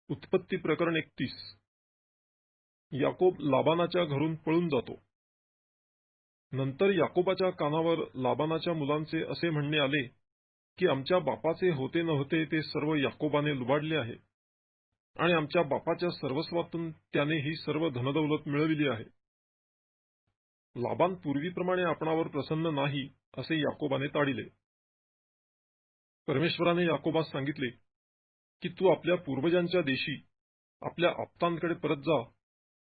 उत्पत्ती प्रकरण 31. याकोब लाबानाच्या घरून पळून जातो. नंतर याकोबाच्या कानावर लाबानाच्या मुलांचे असे म्हणणे आले की आमच्या बापाचे होते नव्हते ते सर्व याकोबाने लुबाडले आहे आणि आमच्या बापाच्या सर्वस्वातून त्याने ही सर्व धनदौलत मिळविली आहे. लाबान पूर्वीप्रमाणे आपणावर प्रसन्न नाही असे याकोबाने ताडिले. परमेश्वराने याकोबास सांगितले की तू आपल्या पूर्वजांच्या देशी आपल्या आप्तांकडे परत जा,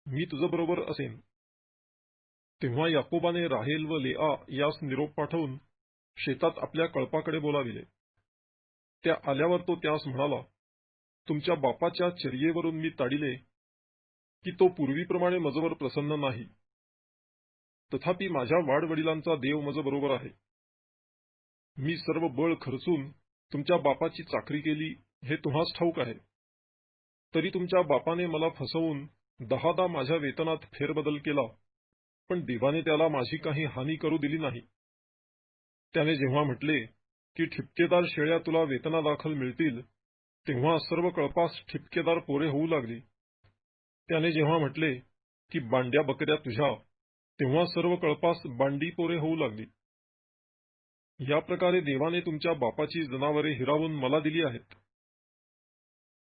मी तुझ्याबरोबर असेन. तेव्हा याकोबाने राहेल व लेआ यास निरोप पाठवून शेतात आपल्या कळपाकडे बोलाविले. त्या आल्यावर तो त्यास म्हणाला, तुमच्या बापाच्या चर्येवरून मी ताडिले की तो पूर्वीप्रमाणे मजवर प्रसन्न नाही. तथापि माझ्या वाडवडिलांचा देव मजबरोबर आहे. मी सर्व बळ खर्चून तुमच्या बापाची चाकरी केली हे तुम्हास ठाऊक आहे. तरी तुमच्या बापाने मला फसवून 10दा माझ्या वेतनात फेरबदल केला, पण देवाने त्याला माझी काही हानी करू दिली नाही. त्याने जेव्हा म्हटले की ठिपकेदार शेळ्या तुला वेतनादाखल मिळतील, तेव्हा सर्व कळपास ठिपकेदार पोरे होऊ लागली. त्याने जेव्हा म्हटले की बांड्या बकऱ्या तुझ्या, तेव्हा सर्व कळपास बांडी पोरे होऊ लागली. या प्रकारे देवाने तुमच्या बापाची जनावरे हिरावून मला दिली आहेत.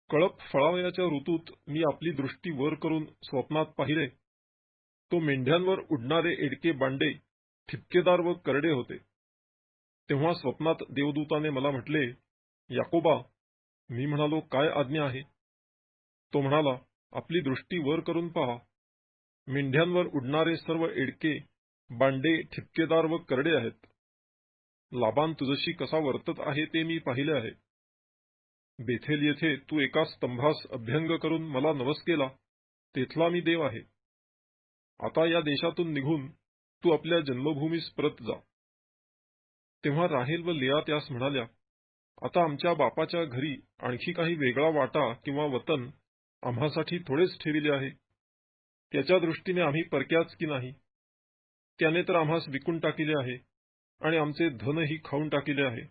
कळप फळावयाच्या ऋतूत मी आपली दृष्टी वर करून स्वप्नात पाहिले, तो मेंढ्यांवर उडणारे एडके बांडे ठिपकेदार व करडे होते. तेव्हा स्वप्नात देवदूताने मला म्हटले, याकोबा. मी म्हणालो, काय आज्ञा आहे? तो म्हणाला, आपली दृष्टी वर करून पहा, मेंढ्यांवर उडणारे सर्व एडके बांडे ठिपकेदार व करडे आहेत. लाबान तुझशी कसा वर्तत आहे ते मी पाहिले आहे. बेथेल येथे तू एका स्तंभास अभ्यंग करून मला नवस केला, तेथला मी देव आहे. आता या देशातून निघून तू आपल्या जन्मभूमीस परत जा. तेव्हा राहेल व लेआ त्यास म्हणाल्या, आता आमच्या बापाच्या घरी आणखी काही वेगळा वाटा किंवा वतन आम्हासाठी थोडेच ठेविले आहे. त्याच्या दृष्टीने आम्ही परक्याच की नाही? त्याने तर आम्हास विकून टाकिले आहे आणि आमचे धनही खाऊन टाकिले आहे.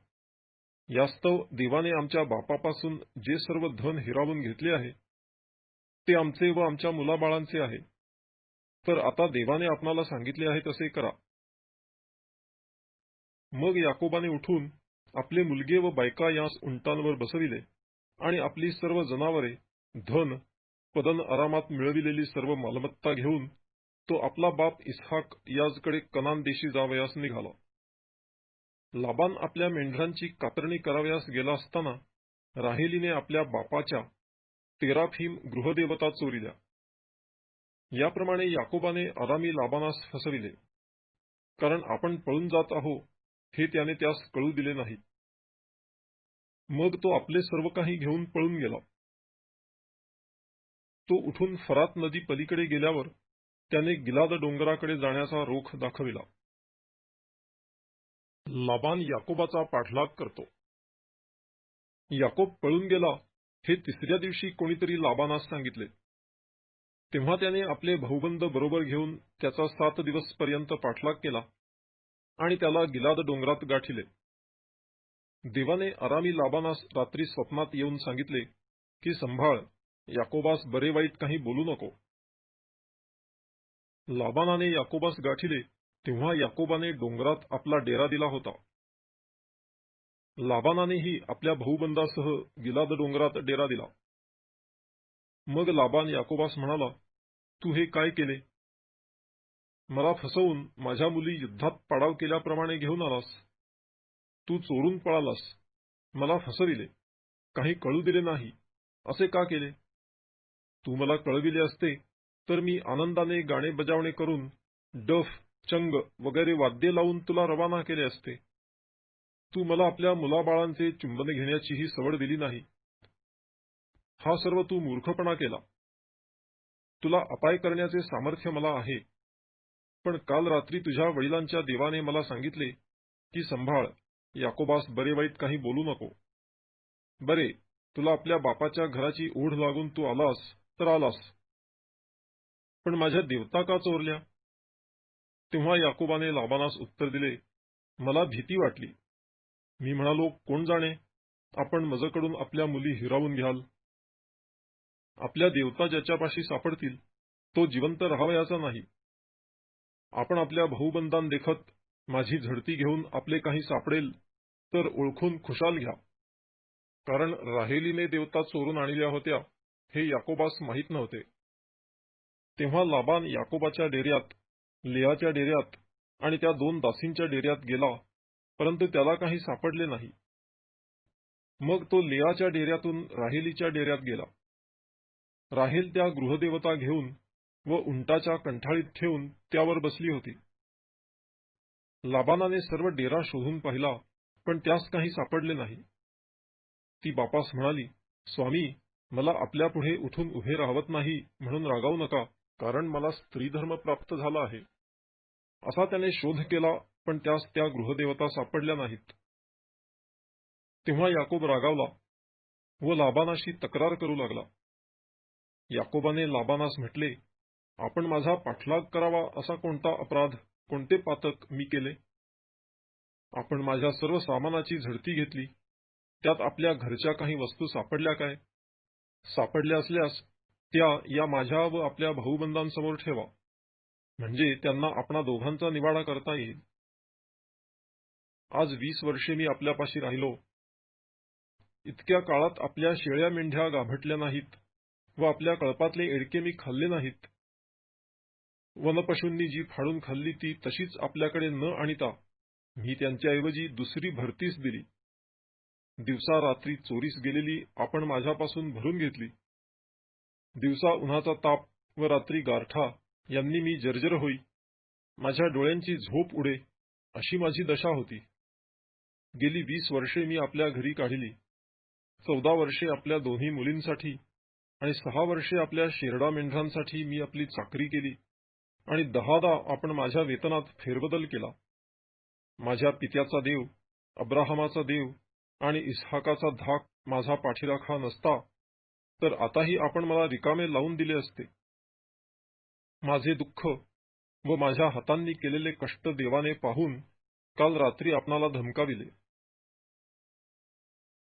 यास्तव देवाने आमच्या बापापासून जे सर्व धन हिरावून घेतले आहे ते आमचे व आमच्या मुलाबाळांचे आहे. तर आता देवाने आपणाला सांगितले आहे तसे करा. मग याकोबाने उठून आपले मुलगे व बायका यास उंटांवर बसविले आणि आपली सर्व जनावरे, धन, पदन आरामात मिळविलेली सर्व मालमत्ता घेऊन तो आपला बाप इसहाक याजकडे कनान देशी जावयास निघाला. लाबान आपल्या मेंढरांची कातरणी करावयास गेला असताना राहेलीने आपल्या बापाच्या तेराफीम गृहदेवता चोरिल्या. याप्रमाणे याकोबाने आरामी लाबानास फसविले, कारण आपण पळून जात आहो हे त्याने त्यास कळू दिले नाही. मग तो आपले सर्व काही घेऊन पळून गेला. तो उठून फरात नदी पलीकडे गेल्यावर त्याने गिलाद डोंगराकडे जाण्याचा रोख दाखविला. लाबान याकोबाचा पाठलाग करतो. याकोब पळून गेला हे तिसऱ्या दिवशी कोणीतरी लाबानास सांगितले. तेव्हा त्याने आपले भाऊबंद बरोबर घेऊन त्याचा 7 दिवसपर्यंत पाठलाग केला आणि त्याला गिलाद डोंगरात गाठिले. देवाने आरामी लाबानास रात्री स्वप्नात येऊन सांगितले की संभाळ, याकोबास बरे वाईट काही बोलू नको. लाबानाने याकोबास गाठिले तेव्हा याकोबाने डोंगरात आपला डेरा दिला होता. लाबानानेही आपल्या भाऊबंदासह गिलाद डोंगरात डेरा दिला. मग लाबान याकोबास म्हणाला, तू हे काय केले? मला फसवून माझ्या मुली युद्धात पाडाव केल्याप्रमाणे घेऊन आलास. तू चोरून पळालास, मला फसविले, काही कळू दिले नाही, असे का केले? तू मला कळविले असते तर मी आनंदाने गाणे बजावणे करून डफ, चंग वगैरे वाद्ये लावून तुला रवाना केले असते. तू मला आपल्या मुलाबाळांचे चुंबन घेण्याचीही सवड दिली नाही. हा सर्व तू मूर्खपणा केला. तुला अपाय करण्याचे सामर्थ्य मला आहे, पण काल रात्री तुझ्या वडिलांच्या देवाने मला सांगितले की संभाळ, याकोबास बरे वाईट काही बोलू नको. बरे, तुला आपल्या बापाच्या घराची ओढ लागून तू आलास तर आलास, पण माझ्या देवता का चोरल्या? तेव्हा याकोबाने लाबानास उत्तर दिले, मला भीती वाटली. मी म्हणालो, कोण जाणे, आपण मजकडून आपल्या मुली हिरावून घ्याल. आपल्या देवता ज्याच्यापाशी सापडतील तो जिवंत राहावयाचा नाही. आपण आपल्या भाऊबंधांदेखत माझी झडती घेऊन आपले काही सापडेल तर ओळखून खुशाल घ्या. कारण राहेलीने देवता चोरून आणल्या होत्या हे याकोबास माहीत नव्हते. तेव्हा लाबान याकोबाच्या डेऱ्यात, लेआच्या डेऱ्यात आणि त्या 2 दासींच्या डेऱ्यात गेला, परंतु त्याला काही सापडले नाही. मग तो लेआच्या डेऱ्यातून राहेलीच्या डेऱ्यात गेला. राहेल त्या गृहदेवता घेऊन व उंटाच्या कंठाळीत ठेवून त्यावर बसली होती. लाबानाने सर्व डेरा शोधून पाहिला, पण त्यास काही सापडले नाही. ती बापास म्हणाली, स्वामी, मला आपल्यापुढे उठून उभे राहवत नाही म्हणून रागावू नका, कारण मला स्त्रीधर्म प्राप्त झाला आहे. असा त्याने शोध केला, पण त्यास त्या गृहदेवता सापडल्या नाहीत. तेव्हा याकोब रागावला व लाबानाशी तक्रार करू लागला. याकोबाने लाबानास म्हटले, आपण माझा पाठलाग करावा असा कोणता अपराध, कोणते पातक मी केले? आपण माझ्या सर्व सामानाची झडती घेतली, त्यात आपल्या घरच्या काही वस्तू सापडल्या काय? सापडल्या असल्यास त्या या माझ्या व आपल्या भाऊबंधांसमोर ठेवा, म्हणजे त्यांना आपणा दोघांचा निवाडा करता येईल. आज 20 वर्षे मी आपल्यापाशी राहिलो. इतक्या काळात आपल्या शेळ्या मेंढ्या गाभटल्या नाहीत व आपल्या कळपातले एडके मी खाल्ले नाहीत. वनपशूंनी जी फाडून खाल्ली ती तशीच आपल्याकडे न आणता मी त्यांच्याऐवजी दुसरी भरतीस दिली. दिवसा रात्री चोरीस गेलेली आपण माझ्यापासून भरून घेतली. दिवसा उन्हाचा ताप व रात्री गारठा यांनी मी जर्जर होई, माझ्या डोळ्यांची झोप उडे, अशी माझी दशा होती. गेली 20 वर्षे मी आपल्या घरी काढली. 14 वर्षे आपल्या दोन्ही मुलींसाठी आणि 6 वर्षे आपल्या शेरडा मेंढरांसाठी मी आपली चाकरी केली आणि 10दा आपण माझ्या वेतनात फेरबदल केला. माझ्या पित्याचा देव, अब्राहमाचा देव आणि इसहाकाचा धाक माझा पाठीराखा नसता, तर आताही आपण मला रिकामे लावून दिले असते. माझे दुःख व माझ्या हातांनी केलेले कष्ट देवाने पाहून काल रात्री आपणाला धमकाविले.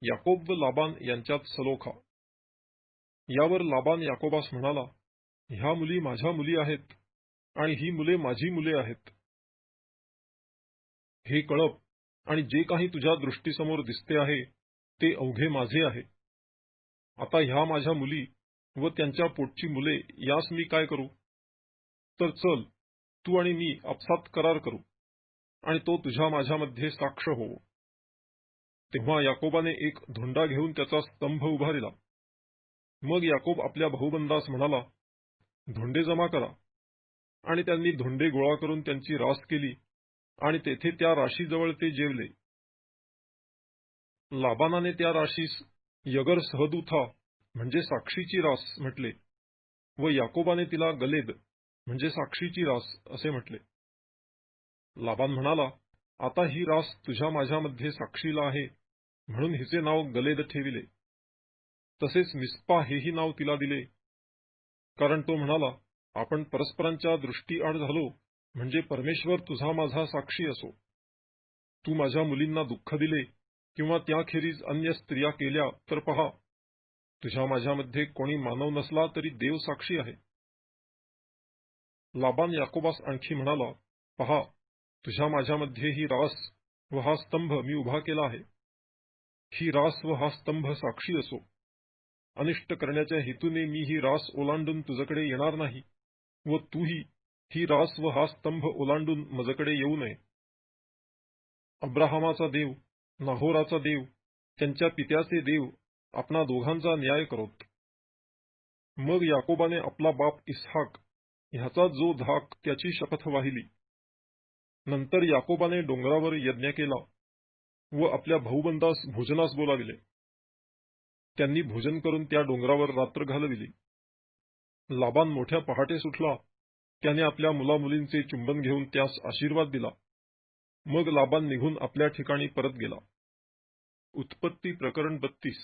याकोब व लाबान यांच्यात सलोखा. यावर लाबान याकोबास म्हणाला, ह्या मुली माझ्या मुली आहेत आणि ही मुले माझी मुले आहेत. हे कळप आणि जे काही तुझ्या दृष्टीसमोर दिसते आहे ते अवघे माझे आहे. आता ह्या माझ्या मुली व त्यांच्या पोटची मुले यास मी काय करू? तर चल, तू आणि मी आपसात करार करू आणि तो तुझ्या माझ्यामध्ये साक्ष होवो. तेव्हा याकोबाने एक धोंडा घेऊन त्याचा स्तंभ उभारिला. मग याकोब आपल्या भाऊबंदास म्हणाला, धोंडे जमा करा. आणि त्यांनी धोंडे गोळा करून त्यांची रास केली आणि तेथे त्या राशीजवळ ते जेवले. लाबानाने त्या राशीस यगर सहदूथा म्हणजे साक्षीची रास म्हटले व याकोबाने तिला गलेद म्हणजे साक्षीची रास असे म्हटले. लाबान म्हणाला, आता ही रास तुझ्या माझ्यामध्ये साक्षीला आहे म्हणून हिचे नाव गलेद ठेविले. तसेच मिस्पा हेही नाव तिला दिले, कारण तो म्हणाला, आपण परस्परांच्या दृष्टीआड झालो म्हणजे परमेश्वर तुझा माझा साक्षी असो. तू माझ्या मुलींना दुःख दिले किंवा त्याखेरीज अन्य स्त्रिया केल्या तर पहा, तुझ्या माझ्यामध्ये कोणी मानव नसला तरी देव साक्षी आहे. लाबान याकोबास आणखी म्हणाला, पहा, तुझ्या माझ्यामध्ये ही रास व हा स्तंभ मी उभा केला आहे. ही रास व हा स्तंभ साक्षी असो. अनिष्ट करण्याच्या हेतूने मी ही रास ओलांडून तुझ्याकडे येणार नाही व तूही ही रास व हा स्तंभ ओलांडून माझ्याकडे येऊ नये. अब्राहमाचा देव, नाहोराचा देव, त्यांच्या पित्याचे देव आपणा दोघांचा न्याय करोत. मग याकोबाने आपला बाप इसहाक ह्याचा जो धाक त्याची शपथ वाहिली. नंतर याकोबाने डोंगरावर यज्ञ केला व आपल्या भाऊबंदास भोजनास बोलाविले. त्यांनी भोजन करून त्या डोंगरावर रात्र घालविली. लाबान मोठ्या पहाटे उठला. त्याने आपल्या मुलामुलींचे चुंबन घेऊन त्यास आशीर्वाद दिला. मग लाबान निघून आपल्या ठिकाणी परत गेला. उत्पत्ती प्रकरण 32.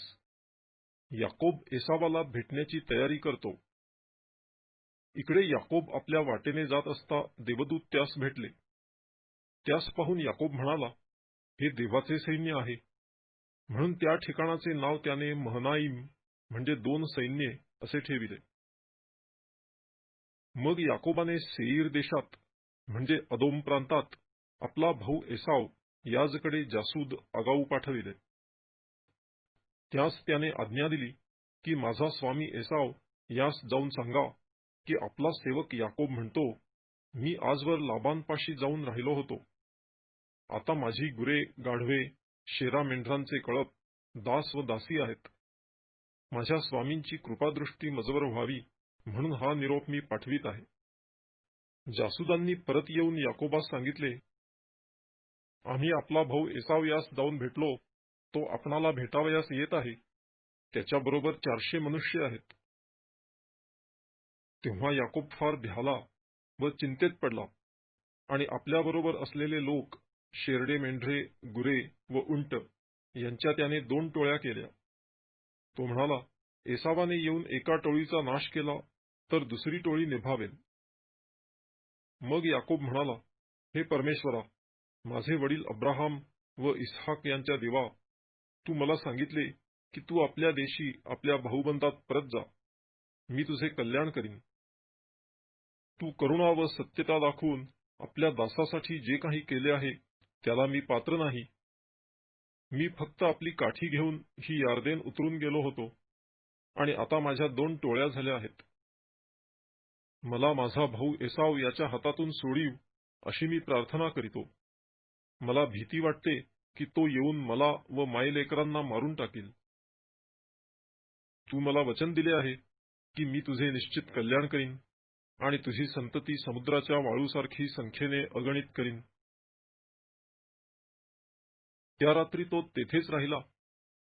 याकोब एसावाला भेटण्याची तयारी करतो. इकडे याकोब आपल्या वाटेने जात असता देवदूत त्यास भेटले. त्यास पाहून याकोब म्हणाला, हे देवाचे सैन्य आहे. म्हणून त्या ठिकाणाचे नाव त्याने महनाईम म्हणजे 2 सैन्ये असे ठेविले. मग याकोबाने सेईर देशात म्हणजे अदोम प्रांतात आपला भाऊ एसाव याजकडे जासूद आगाऊ पाठविले. त्यास त्याने आज्ञा दिली की माझा स्वामी एसाव यास जाऊन सांगा की आपला सेवक याकोब म्हणतो, मी आजवर लाबानपाशी जाऊन राहिलो होतो. आता माझी गुरे, गाढवे, शेरा मेंढरांचे कळप, दास व दासी आहेत. माझ्या स्वामींची कृपादृष्टी मजवर व्हावी म्हणून हा निरोप मी पाठवित आहे. जासूदांनी परत येऊन याकोबास सांगितले, आम्ही आपला भाऊ एसाव यास जाऊन भेटलो. तो आपणाला भेटावयास येत आहे. त्याच्याबरोबर 400 मनुष्य आहेत. तेव्हा याकोब फार भ्याला व चिंतेत पडला आणि आपल्याबरोबर असलेले लोक, शेरडे, मेंढरे, गुरे व उंट यांच्या त्याने 2 टोळ्या केल्या. तो म्हणाला, एसावाने येऊन एका टोळीचा नाश केला तर दुसरी टोळी निभावेल. मग याकोब म्हणाला, हे परमेश्वरा, माझे वडील अब्राहम व इसहाक यांच्या देवा, तू मला सांगितले की तू आपल्या देशी आपल्या भाऊबंदात परत जा. मी तुझे कल्याण करीन. तू करुणा व सत्यता दाखवून आपल्या दासासाठी जे काही केले आहे त्याला मी पात्र नाही. मी फक्त आपली काठी घेऊन ही यार्देन उतरून गेलो होतो आणि आता माझ्या 2 टोळ्या झाल्या आहेत. मला माझा भाऊ एसाव याच्या हातातून सोडीव अशी मी प्रार्थना करीतो. मला भीती वाटते की तो येऊन मला व मायलेकरांना मारून टाकील. तू मला वचन दिले आहे की मी तुझे निश्चित कल्याण करीन आणि तुझी संतती समुद्राच्या वाळूसारखी संख्येने अगणित करीन. त्या रात्री तो तेथेच राहिला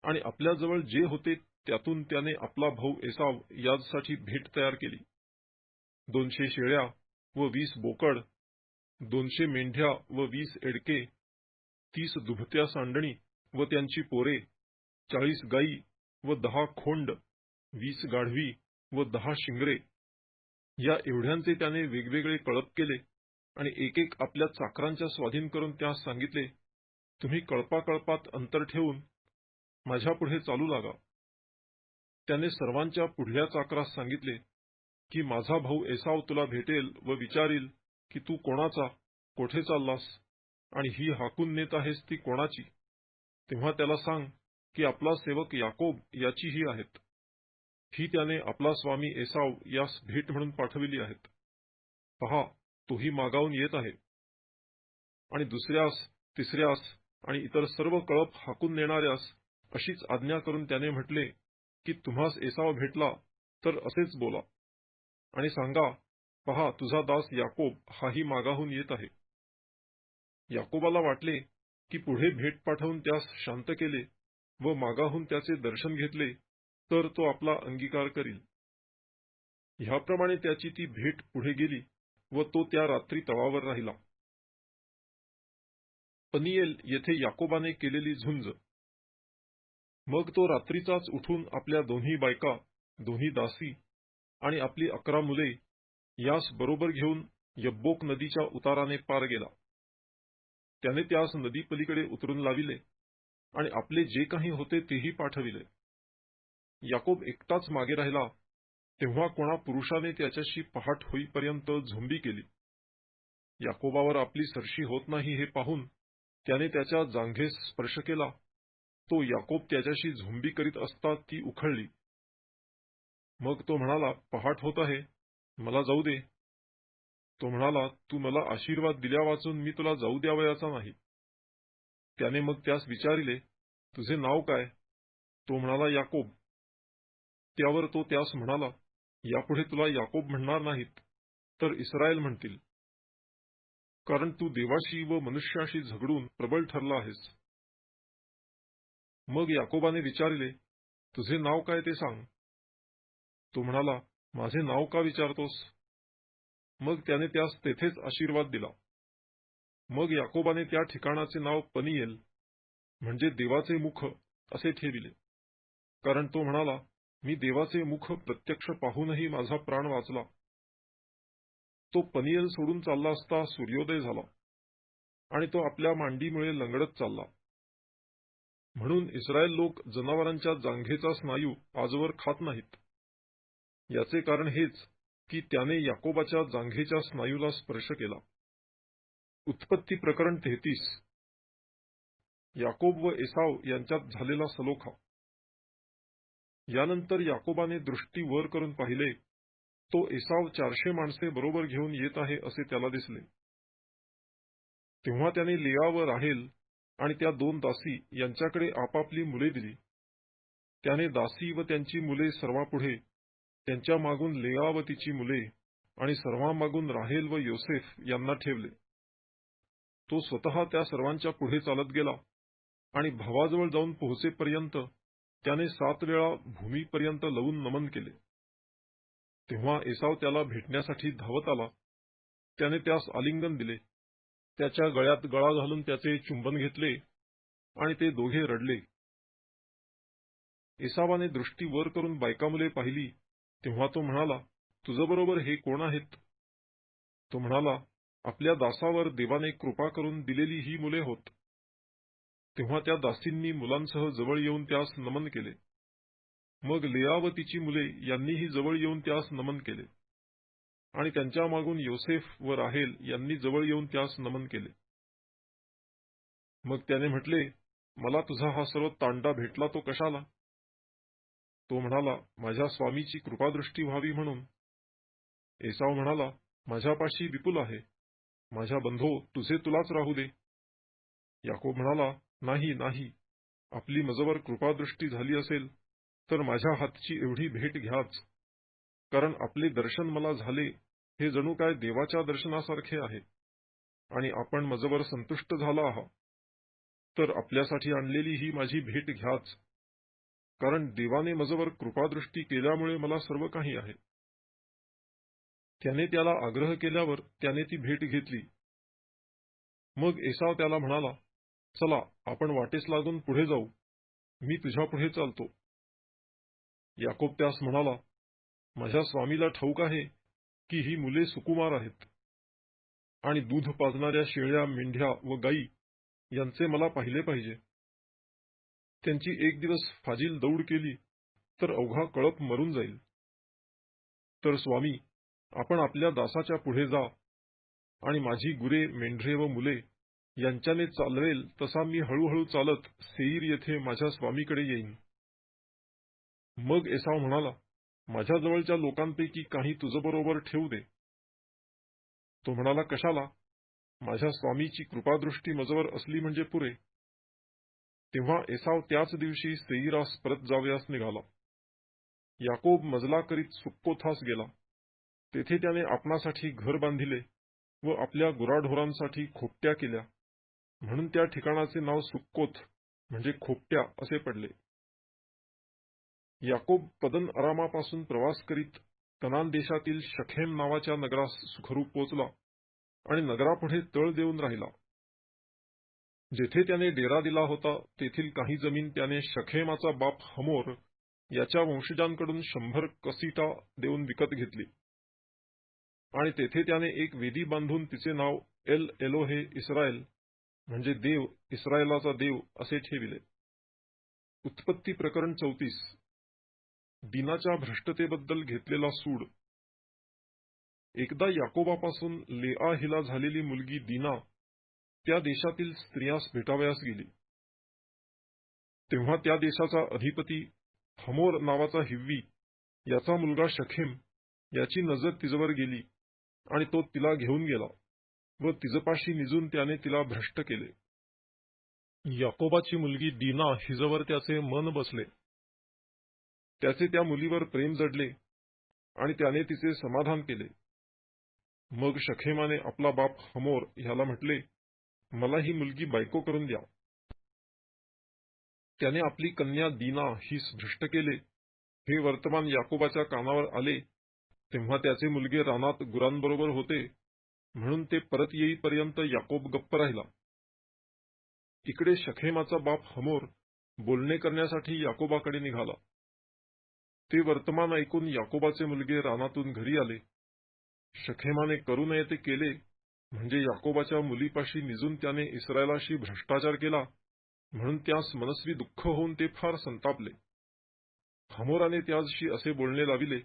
आणि आपल्याजवळ जे होते त्यातून त्याने आपला भाऊ एसाव यासाठी भेट तयार केली. 200 शेळ्या व 20 बोकड, 200 मेंढ्या व 20 एडके, 30 दुभत्या सांडणी व त्यांची पोरे, 40 गाई व 10 खोंड, 20 गाढवी व 10 शिंगरे. या एवढ्यांचे त्याने वेगवेगळे कळप केले आणि एक एक आपल्या चाकरांच्या स्वाधीन करून त्यास सांगितले, तुम्ही कळपाकळपात अंतर ठेवून माझ्या पुढे चालू लागा. त्याने सर्वांच्या पुढल्या चाकरास सांगितले की माझा भाऊ एसाव तुला भेटेल व विचारील की तू कोणाचा, कोठे चाललास आणि ही हाकून नेत आहेस ती कोणाची. तेव्हा त्याला सांग की आपला सेवक याकोब याची ही आहेत. ही त्याने आपला स्वामी एसाव यास भेट म्हणून पाठविली आहेत. पहा, तोही मागावून येत आहे. आणि दुसऱ्यास, तिसऱ्यास आणि इतर सर्व कळप हाकून नेणाऱ्यास अशीच आज्ञा करून त्याने म्हटले की तुम्हास एसाव भेटला तर असेच बोला आणि सांगा, पहा, तुझा दास याकोब हाही मागाहून येत आहे. याकोबाला वाटले की पुढे भेट पाठवून त्यास शांत केले व मागाहून त्याचे दर्शन घेतले तर तो आपला अंगीकार करील. ह्याप्रमाणे त्याची ती भेट पुढे गेली व तो त्या रात्री तळावर राहिला. पनियेल येथे याकोबाने केलेली झुंज. मग तो रात्रीचाच उठून आपल्या 2 बायका, 2 दासी आणि आपली 11 मुले यास बरोबर घेऊन यब्बोक नदीच्या उताराने पार गेला. त्याने त्यास नदी पलीकडे उतरून लाविले आणि आपले जे काही होते तेही पाठविले. याकोब एकटाच मागे राहिला. तेव्हा कोणा पुरुषाने त्याच्याशी पहाट होईपर्यंत झोंबी केली. याकोबावर आपली सरशी होत नाही हे पाहून त्याने त्याच्या जांघेस स्पर्श केला. तो याकोब त्याच्याशी झोंबी करीत असता ती उखळली. मग तो म्हणाला, पहाट होत आहे, मला जाऊ दे. तो म्हणाला, तू मला आशीर्वाद दिल्या वाचून मी तुला जाऊ द्यावयाचा नाही. त्याने मग त्यास विचारिले, तुझे नाव काय? तो म्हणाला, याकोब. त्यावर तो त्यास म्हणाला, यापुढे तुला याकोब म्हणणार नाहीत, तर इस्रायल म्हणतील, कारण तू देवाशी व मनुष्याशी झगडून प्रबळ ठरला आहेस. मग याकोबाने विचारिले, तुझे नाव काय ते सांग. तो म्हणाला, माझे नाव का विचारतोस? मग त्याने त्यास तेथेच आशीर्वाद दिला. मग याकोबाने त्या ठिकाणाचे नाव पनियेल म्हणजे देवाचे मुख असे ठेविले, कारण तो म्हणाला, मी देवाचे मुख प्रत्यक्ष पाहूनही माझा प्राण वाचला. तो पनियेल सोडून चालला असता सूर्योदय झाला आणि तो आपल्या मांडीमुळे लंगडत चालला. म्हणून इस्रायल लोक जनावरांच्या जांघेचा स्नायू आजवर खात नाहीत. याचे कारण हेच की त्याने याकोबाच्या जांघेच्या स्नायूला स्पर्श केला. उत्पत्ती प्रकरण 33. याकोब व एसाव यांच्यात झालेला सलोखा. यानंतर याकोबाने दृष्टी वर करून पाहिले, तो एसाव 400 माणसे बरोबर घेऊन येत आहे असे त्याला दिसले. तेव्हा त्याने लेआ व राहेल आणि त्या 2 दासी यांच्याकडे आपापली मुले दिली. त्याने दासी व त्यांची मुले सर्वापुढे, त्यांच्या मागून लेआ व तिची मुले आणि सर्वांमागून राहेल व योसेफ यांना ठेवले. तो स्वतः त्या सर्वांच्या पुढे चालत गेला आणि भावाजवळ जाऊन पोहोचेपर्यंत त्याने 7 वेळा भूमीपर्यंत लवून नमन केले. तेव्हा एसाव त्याला भेटण्यासाठी धावत आला. त्याने त्यास आलिंगन दिले, त्याच्या गळ्यात गळा घालून त्याचे चुंबन घेतले आणि ते दोघे रडले. एसावाने दृष्टी वर करून बायका मुले पाहिली, तेव्हा तो म्हणाला, तुझ्याबरोबर हे कोण आहेत? तो म्हणाला, आपल्या दासावर देवाने कृपा करून दिलेली ही मुले होत. तेव्हा त्या दासींनी मुलांसह जवळ येऊन त्यास नमन केले. मग लेआ व तिची मुले यांनीही जवळ येऊन त्यास नमन केले आणि त्यांच्या मागून योसेफ व राहेल यांनी जवळ येऊन त्यास नमन केले. मग त्याने म्हटले, मला तुझा हा सर्व तांडा भेटला तो कशाला? तो म्हणाला, माझ्या स्वामीची कृपादृष्टी व्हावी म्हणून. एसाव म्हणाला, माझ्यापाशी विपुल आहे, माझ्या बंधो तुझे तुलाच राहू दे. याकोब म्हणाला, नाही नाही, आपली मजवर कृपादृष्टी झाली असेल तर माझ्या हातची एवढी भेट घ्याच, कारण आपले दर्शन मला झाले हे जणू काय देवाच्या दर्शनासारखे आहे, आणि आपण मजवर संतुष्ट झाला आहात, तर आपल्यासाठी आणलेली ही माझी भेट घ्याच, कारण देवाने मजवर कृपादृष्टी केल्यामुळे मला सर्व काही आहे. त्याने त्याला आग्रह केल्यावर त्याने ती भेट घेतली. मग एसाव त्याला म्हणाला, चला आपण वाटेस लागून पुढे जाऊ, मी तुझ्या पुढे चालतो. याकोब त्यास म्हणाला, माझ्या स्वामीला ठाऊक आहे की ही मुले सुकुमार आहेत आणि दूध पाजणाऱ्या शेळ्या, मेंढ्या व गायी यांचे मला पाहिले पाहिजे. त्यांची एक दिवस फाजील दौड केली तर अवघा कळप मरून जाईल. तर स्वामी, आपण आपल्या दासाच्या पुढे जा आणि माझी गुरे, मेंढरे व मुले यांच्याने चालवेल तसा मी हळूहळू चालत सेईर येथे माझ्या स्वामीकडे येईन. मग एसाव म्हणाला, माझ्या जवळच्या लोकांपैकी काही तुझ्याबरोबर ठेवू दे. तो म्हणाला, कशाला? माझ्या स्वामीची कृपादृष्टी मजवर असली म्हणजे पुरे. तेव्हा एसाव त्याच दिवशी सेईरास परत जावयास निघाला. याकोब मजला करीत सुक्कोथास गेला. तेथे त्याने आपणासाठी घर बांधिले व आपल्या गुराढोरांसाठी खोपट्या केल्या, म्हणून त्या ठिकाणाचे नाव सुक्कोथ म्हणजे खोपट्या असे पडले. याकोब पदन अरामापासून प्रवास करीत कनान देशातील शखेम नावाच्या नगरास सुखरूप पोचला आणि नगरापुढे तळ देऊन राहिला. जेथे त्याने डेरा दिला होता तेथील काही जमीन त्याने शखेमाचा बाप हमोर याच्या वंशजांकडून 100 कसिटा देऊन विकत घेतली आणि तेथे त्याने एक वेदी बांधून तिचे नाव एल एलोहे इस्रायल म्हणजे देव, इस्रायलाचा देव असे ठेविले. उत्पत्ती प्रकरण 34. दीनाच्या भ्रष्टतेबद्दल घेतलेला सूड. एकदा याकोबापासून लेआ हिला झालेली मुलगी दीना त्या देशातील स्त्रियास भेटावयास गेली. तेव्हा त्या देशाचा अधिपती हमोर नावाचा हिव्वी याचा मुलगा शखेम याची नजर तिजवर गेली आणि तो तिला घेऊन गेला व तिजपाशी निजून त्याने तिला भ्रष्ट केले. याकोबाची मुलगी दीना हिजवर त्याचे मन बसले. त्याचे त्या मुलीवर प्रेम जडले आणि त्याने तिचे समाधान केले. मग शखेमाने आपला बाप हमोर ह्याला म्हटले, मला ही मुलगी बायको करून द्या. त्याने आपली कन्या दीना हीस भ्रष्ट केले हे वर्तमान याकोबाच्या कानावर आले, तेव्हा त्याचे मुलगे रानात गुरांबरोबर होते, म्हणून ते परत येईपर्यंत याकोब गप्प राहिला. इकडे शखेमाचा बाप हमोर बोलणे करण्यासाठी याकोबाकडे निघाला. ते वर्तमान ऐकून याकोबाचे मुलगे रानातून घरी आले. शखेमाने करू नये ते केले, म्हणजे याकोबाच्या मुलीपाशी निजून त्याने इस्रायलाशी भ्रष्टाचार केला, म्हणून त्यास मनस्वी दुःख होऊन ते फार संतापले. हमोराने त्याशी असे बोलणे लाविले,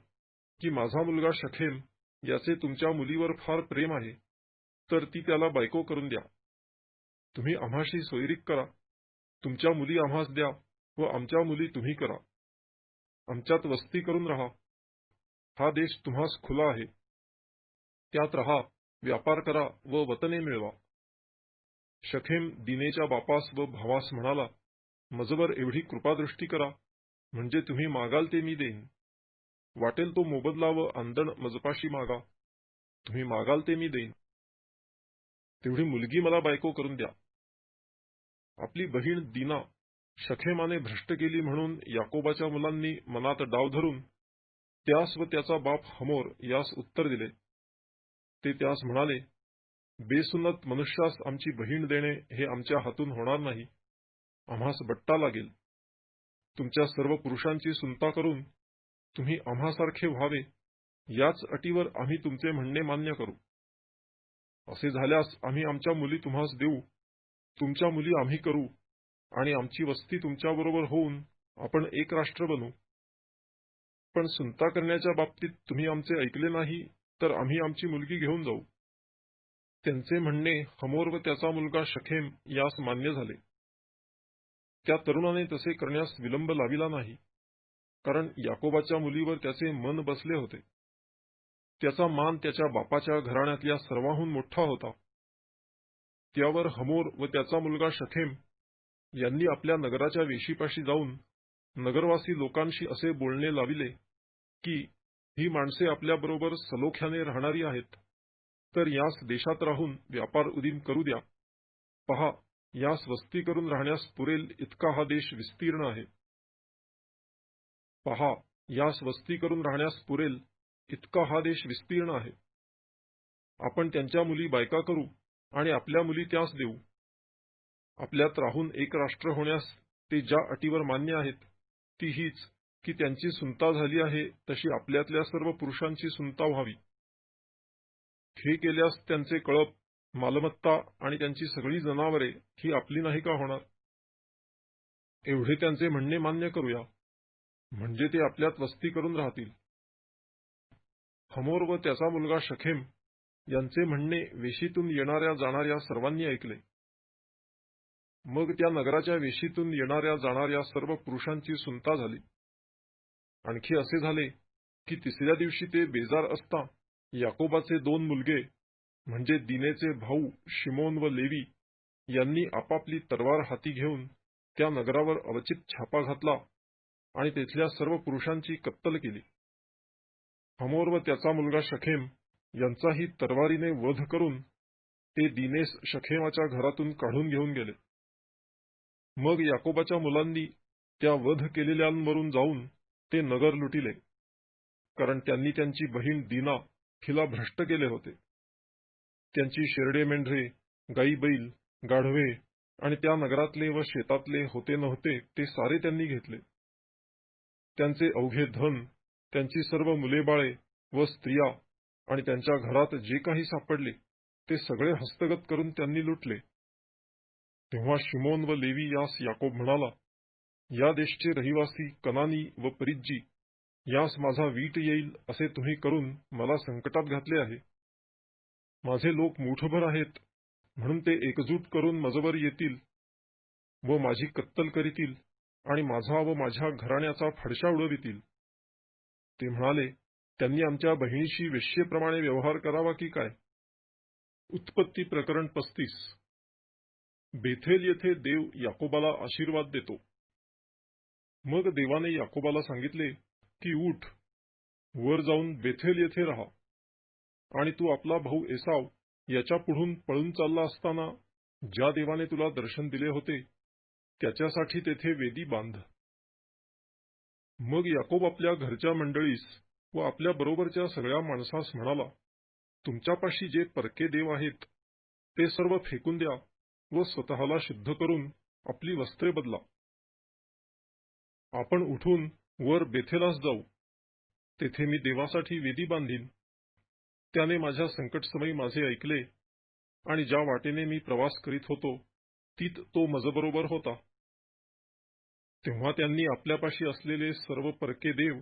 की माझा मुलगा शखेम याचे तुमच्या मुलीवर फार प्रेम आहे, तर ती त्याला बायको करून द्या. तुम्ही आम्हाशी सोयरीक करा. तुमच्या मुली आम्हास द्या व आमच्या मुली तुम्ही करा. आमच्यात वस्ती करून राहा. हा देश तुम्हास खुला आहे. त्यात राहा, व्यापार करा व वतने मिळवा. शखेम दिनेच्या बापास व भावास म्हणाला, मजवर एवढी कृपादृष्टी करा, म्हणजे तुम्ही मागाल ते मी देईन. वाटेल तो मोबदला व आंदण मजपाशी मागा, तुम्ही मागाल ते मी देईन. तेवढी मुलगी मला बायको करून द्या. आपली बहीण दीना शखेमाने भ्रष्ट केली म्हणून याकोबाच्या मुलांनी मनात डाव धरून त्यास व त्याचा बाप हमोर यास उत्तर दिले. ते त्यास म्हणाले, बेसुन्नत मनुष्यास आमची बहीण देणे हे आमच्या हातून होणार नाही. आम्हास बट्टा लागेल. तुमच्या सर्व पुरुषांची सुनता करून तुम्ही आम्हासारखे व्हावे, याच अटीवर आम्ही तुमचे म्हणणे मान्य करू. असे झाल्यास आम्ही आमच्या मुली तुम्हास देऊ, तुमच्या मुली आम्ही करू आणि आमची वस्ती तुमच्याबरोबर होऊन आपण एक राष्ट्र बनू. पण सुनता करण्याच्या बाबतीत तुम्ही आमचे ऐकले नाही, तर आम्ही आमची मुलगी घेऊन जाऊ. त्यांचे म्हणणे हमोर व त्याचा मुलगा शखेम यास मान्य झाले. त्या तरुणाने तसे करण्यास विलंब लाविला नाही, कारण याकोबाच्या मुलीवर त्याचे मन बसले होते. त्याचा मान त्याच्या बापाच्या घराण्यातल्या सर्वांहून मोठा होता. त्यावर हमोर व त्याचा मुलगा शखेम यांनी आपल्या नगराच्या वेशीपाशी जाऊन नगरवासी लोकांशी असे बोलणे लाविले की ही माणसे आपल्याबरोबर सलोख्याने राहणारी आहेत, तर यास देशात राहून व्यापार उदीम करू द्या. पहा, यास वस्ती करून राहण्यास पुरेल इतका हा देश विस्तीर्ण आहे. पहा, यास वस्ती करून राहण्यास पुरेल इतका हा देश विस्तीर्ण आहे. आपण त्यांच्या मुली बायका करू आणि आपल्या मुली त्यास देऊ. आपल्यात राहून एक राष्ट्र होण्यास ते ज्या अटीवर मान्य आहेत, ती हीच की त्यांची सुनता झाली आहे तशी आपल्यातल्या सर्व पुरुषांची सुनता व्हावी. हे केल्यास त्यांचे कळप, मालमत्ता आणि त्यांची सगळी जनावरे ही आपली नाही का होणार? एवढे त्यांचे म्हणणे मान्य करूया, म्हणजे ते आपल्यात वस्ती करून राहतील. हमोर व त्याचा मुलगा शखेम यांचे म्हणणे वेशीतून येणाऱ्या जाणाऱ्या सर्वांनी ऐकले. मग त्या नगराच्या वेशीतून येणाऱ्या जाणाऱ्या सर्व पुरुषांची सुनता झाली. आणखी असे झाले की तिसऱ्या दिवशी ते बेजार असता याकोबाचे 2 मुलगे म्हणजे दिनेचे भाऊ शिमोन व लेवी यांनी आपापली तलवार हाती घेऊन त्या नगरावर अवचित छापा घातला आणि तेथल्या सर्व पुरुषांची कत्तल केली. हमोर व त्याचा मुलगा शखेम यांचाही तलवारीने वध करून ते दिनेस शखेमाच्या घरातून काढून घेऊन गेले. मग याकोबाच्या मुलांनी त्या वध केलेल्यांवरून जाऊन ते नगर लुटिले, कारण त्यांनी त्यांची बहीण दीना हिला भ्रष्ट केले होते. त्यांची शेरडे मेंढरे, गाई बैल, गाढवे आणि त्या नगरातले व शेतातले होते नव्हते ते सारे त्यांनी घेतले. त्यांचे अवघे धन, त्यांची सर्व मुलेबाळे व स्त्रिया आणि त्यांच्या घरात जे काही सापडले ते सगळे हस्तगत करून त्यांनी लुटले. तेव्हा शिमोन व लेवी यास याकोब म्हणाला, या देशचे रहिवासी कनानी व परिज्जी यास माझा वीट येईल असे तुम्ही करून मला संकटात घातले आहे. माझे लोक मुठभर आहेत, म्हणून ते एकजूट करून मजवर येतील व माझी कत्तल करीतील आणि माझा व माझ्या घराण्याचा फडशा उडवितील. ते म्हणाले, त्यांनी आमच्या बहिणीशी वेश्येप्रमाणे व्यवहार करावा की काय? उत्पत्ती प्रकरण 35. बेथेल येथे देव याकोबाला आशीर्वाद देतो. मग देवाने याकोबाला सांगितले की उठ, वर जाऊन बेथेल येथे राहा आणि तू आपला भाऊ एसाव याच्या पुढून पळून चालला असताना ज्या देवाने तुला दर्शन दिले होते त्याच्यासाठी तेथे वेदी बांध. मग याकोब आपल्या घरच्या मंडळीस व आपल्या बरोबरच्या सगळ्या माणसास म्हणाला, तुमच्यापाशी जे परके देव आहेत ते सर्व फेकून द्या व स्वतःला शुद्ध करून आपली वस्त्रे बदला. आपण उठून वर बेथेलास जाऊ. तेथे मी देवासाठी वेदी बांधीन. त्याने माझ्या संकटसमयी माझे ऐकले आणि ज्या वाटेने मी प्रवास करीत होतो तीत तो मजबरोबर होता. तेव्हा त्यांनी आपल्यापाशी असलेले सर्व परके देव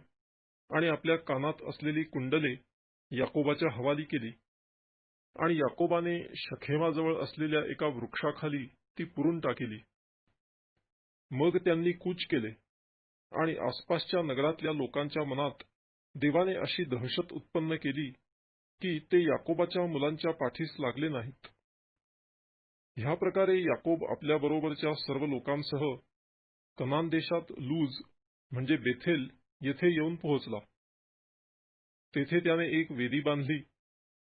आणि आपल्या कानात असलेली कुंडले याकोबाच्या हवाली केली आणि याकोबाने शखेमाजवळ असलेल्या एका वृक्षाखाली ती पुरून टाकली. मग त्यांनी कूच केले आणि आसपासच्या नगरातल्या लोकांच्या मनात देवाने अशी दहशत उत्पन्न केली की ते याकोबाच्या मुलांच्या पाठीस लागले नाहीत. ह्या प्रकारे याकोब आपल्याबरोबरच्या सर्व लोकांसह कनान देशात लूज म्हणजे बेथेल येथे येऊन पोहोचला. तेथे त्याने एक वेदी बांधली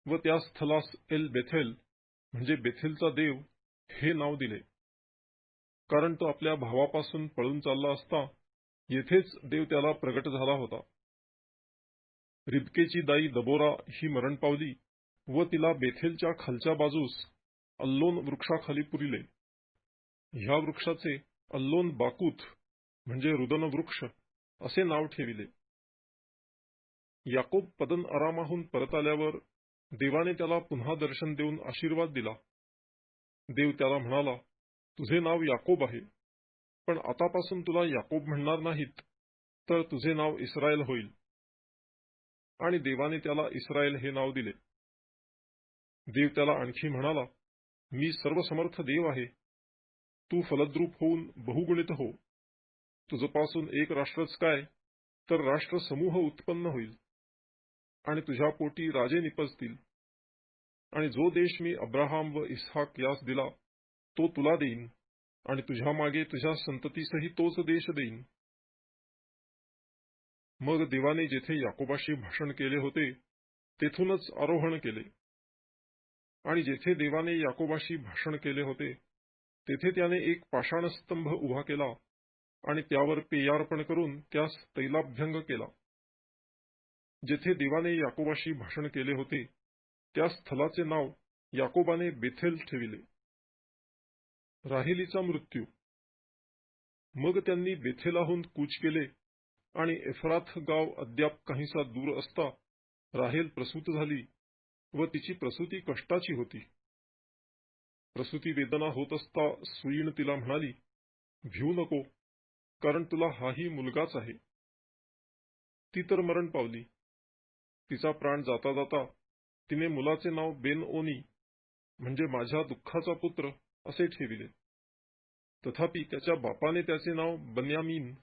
व त्या स्थलास एल बेथेल म्हणजे बेथेलचा देव हे नाव दिले, कारण तो आपल्या भावापासून पळून चालला असता येथेच देव त्याला प्रगट झाला होता. रिबकेची दाई दबोरा ही मरण पावली व तिला बेथेलच्या खालच्या बाजूस अल्लोन वृक्षाखाली पुरिले. ह्या वृक्षाचे अल्लोन बाकूत म्हणजे रुदन वृक्ष असे नाव ठेविले. याकोब पदन अरामाहून परत आल्यावर देवाने त्याला पुन्हा दर्शन देऊन आशीर्वाद दिला. देव त्याला म्हणाला, तुझे नाव याकोब आहे, पण आतापासून तुला याकोब म्हणणार नाहीत, तर तुझे नाव इस्रायल होईल. आणि देवाने त्याला इस्रायल हे नाव दिले. देव त्याला आणखी म्हणाला, मी सर्वसमर्थ देव आहे. तू फलद्रूप होऊन बहुगुणित हो. तुझपासून एक राष्ट्रच काय, तर राष्ट्रसमूह उत्पन्न होईल आणि तुझ्या पोटी राजे निपजतील. आणि जो देश मी अब्राहाम व इसहाक यास दिला तो तुला देईन आणि तुझ्या मागे तुझ्या संततीसही तोच देश देईन. मग देवाने जेथे याकोबाशी भाषण केले होते तेथूनच आरोहण केले. आणि जेथे देवाने याकोबाशी भाषण केले होते तेथे त्याने एक पाषाणस्तंभ उभा केला आणि त्यावर पेयार्पण करून त्यास तैलाभ्यंग केला. जेथे देवाने याकोबाशी भाषण केले होते त्या स्थलाचे नाव याकोबाने बेथेल ठेविले. राहेलीचा मृत्यू. मग त्यांनी बेथेलाहून कूच केले आणि एफ्राथ गाव अद्याप काहीसा दूर असता राहेल प्रसूत झाली व तिची प्रसूती कष्टाची होती. प्रसूती वेदना होत असता सुईण तिला म्हणाली, भिवू नको, कारण तुला हाही मुलगाच आहे. ती तर मरण पावली. तिचा प्राण जाता जाता तिने मुलाचे नाव बेन ओनी म्हणजे माझ्या दुःखाचा पुत्र असे ठेविले. तथापि त्याच्या बापाने त्याचे नाव बन्यामीन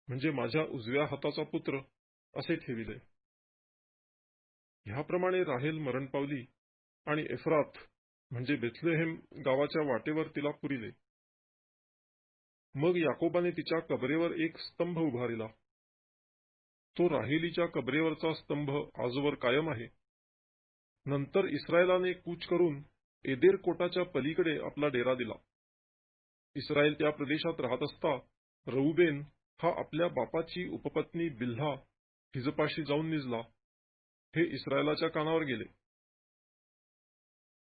म्हणजे माझ्या उजव्या हाताचा पुत्र असे ठेविले. ह्याप्रमाणे राहेल मरण पावली आणि एफ्राथ म्हणजे बेथलेहेम गावाच्या वाटेवर तिला पुरिले. मग याकोबाने तिच्या कबरेवर एक स्तंभ उभारिला. तो राहेलीच्या कबरेवरचा स्तंभ आजवर कायम आहे. नंतर इस्रायलाने कूच करून एदेर कोटाच्या पलीकडे आपला डेरा दिला. इस्रायल त्या प्रदेशात राहत असता रऊबेन हा आपल्या बापाची उपपत्नी बिल्हा हिजपाशी जाऊन निजला. हे इस्रायलाच्या कानावर गेले.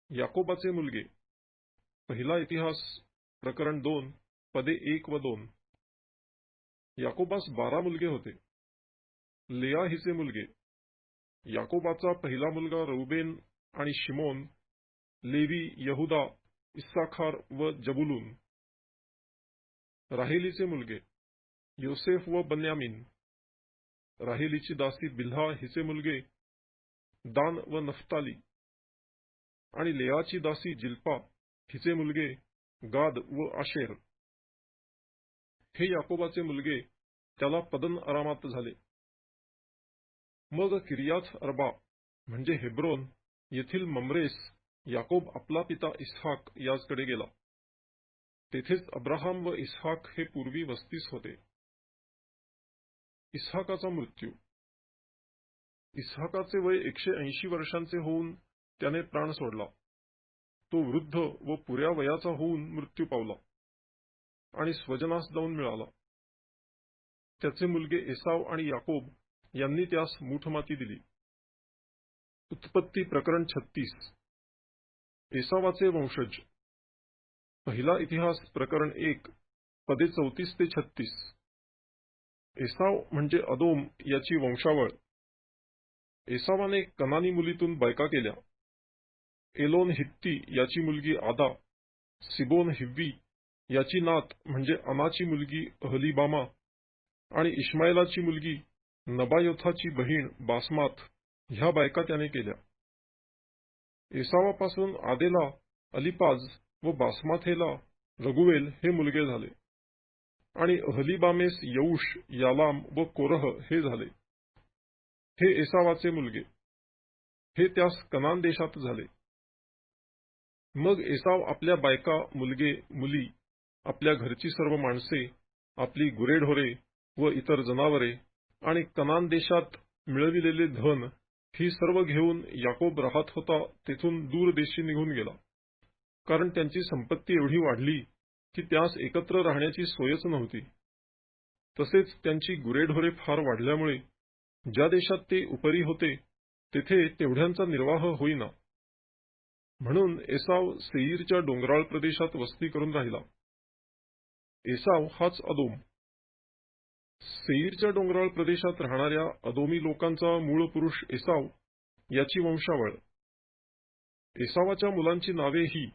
याकोबाचे मुलगे. पहिला इतिहास प्रकरण 2 पदे 1 व 2. याकोबास 12 मुलगे होते. लेया हिचे मुलगे. याकोबाचा पहिला मुलगा रऊबेन आणि शिमोन, लेवी, यहुदा, इस्साखार व जबुलून. राहेलीचे मुलगे योसेफ व बन्यामीन. राहेलीची दासी बिल्हा हिचे मुलगे दान व नफ्ताली. आणि लेयाची दासी जिल्पा हिचे मुलगे गाद व आशेर. हे याकोबाचे मुलगे त्याला पदन अरामात झाले. मग किर्याथ अर्बा म्हणजे हेब्रोन येथील मम्रेस याकोब आपला पिता इसहाक याचकडे गेला. तेथेच अब्राहाम व इसहाक हे पूर्वी वस्तीस होते. इसहाकाचा मृत्यू. इसहाकाचे वय 180 वर्षांचे होऊन त्याने प्राण सोडला. तो वृद्ध व पुऱ्या वयाचा होऊन मृत्यू पावला आणि स्वजनास जाऊन मिळाला. त्याचे मुलगे एसाव आणि याकोब यांनी त्यास मूठमाती दिली. उत्पत्ती प्रकरण 36. एसावाचे वंशज. पहिला इतिहास प्रकरण 1 पदे 34 ते 36. एसाव म्हणजे अदोम याची वंशावळ. एसावाने कनानी मुलीतून बायका केल्या. एलोन हित्ती याची मुलगी आदा, सिबोन हिव्वी याची नात म्हणजे अनाची मुलगी अहलीबामा आणि इश्माएलाची मुलगी नबायोथाची बहीण बासमात ह्या बायका त्याने केल्या. एसावापासून आदेला अलिपाज व बासमाथेला रगुवेल हे मुलगे झाले आणि अहलिबामेस यऊश, यालाम व कोरह हे झाले. हे एसावाचे मुलगे. हे त्यास कनान देशात झाले. मग एसाव आपल्या बायका, मुलगे, मुली, आपल्या घरची सर्व माणसे, आपली गुरेढोरे व इतर जनावरे आणि कनान देशात मिळविलेले धन ही सर्व घेऊन याकोब राहत होता तेथून दूर देशी निघून गेला, कारण त्यांची संपत्ती एवढी वाढली की त्यास एकत्र राहण्याची सोयच नव्हती. तसेच त्यांची गुरेढोरे फार वाढल्यामुळे ज्या देशात ते उपरी होते तेथे तेवढ्यांचा निर्वाह होईना. म्हणून एसाव सेईरच्या डोंगराळ प्रदेशात वस्ती करून राहिला. एसाव हाच अदोम. सेईरच्या डोंगराळ प्रदेशात राहणाऱ्या अदोमी लोकांचा मूळ पुरुष एसाव याची वंशावळ. एसावाच्या मुलांची नावे ही: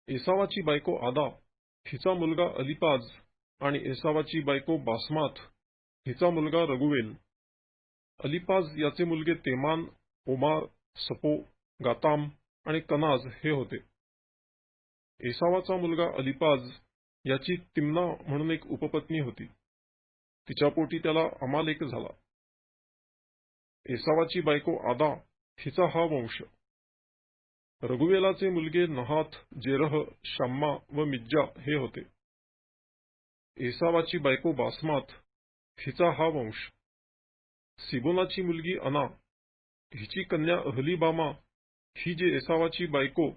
एसावाची बायको आदा, हिचा मुलगा अलिपाज आणि एसावाची बायको बासमात, हिचा मुलगा रगुवेल. अलिपाज याचे मुलगे तेमान, ओमार, सपो, गाताम आणि कनाज हे होते. एसावाचा मुलगा अलिपाज याची तिम्ना म्हणून एक उपपत्नी होती. तिच्या पोटी त्याला अमालेक झाला. एसावाची बायको आदा, हिचा हा वंश. रघुवेलाचे मुलगे नहात, जेरह, शम्मा व मिज्जा हे होते. एसावाची बायको बासमात, हिचा हा वंश. सिबोनाची मुलगी अना, हिची कन्या अहलिबामा, ही जी एसावाची बायको,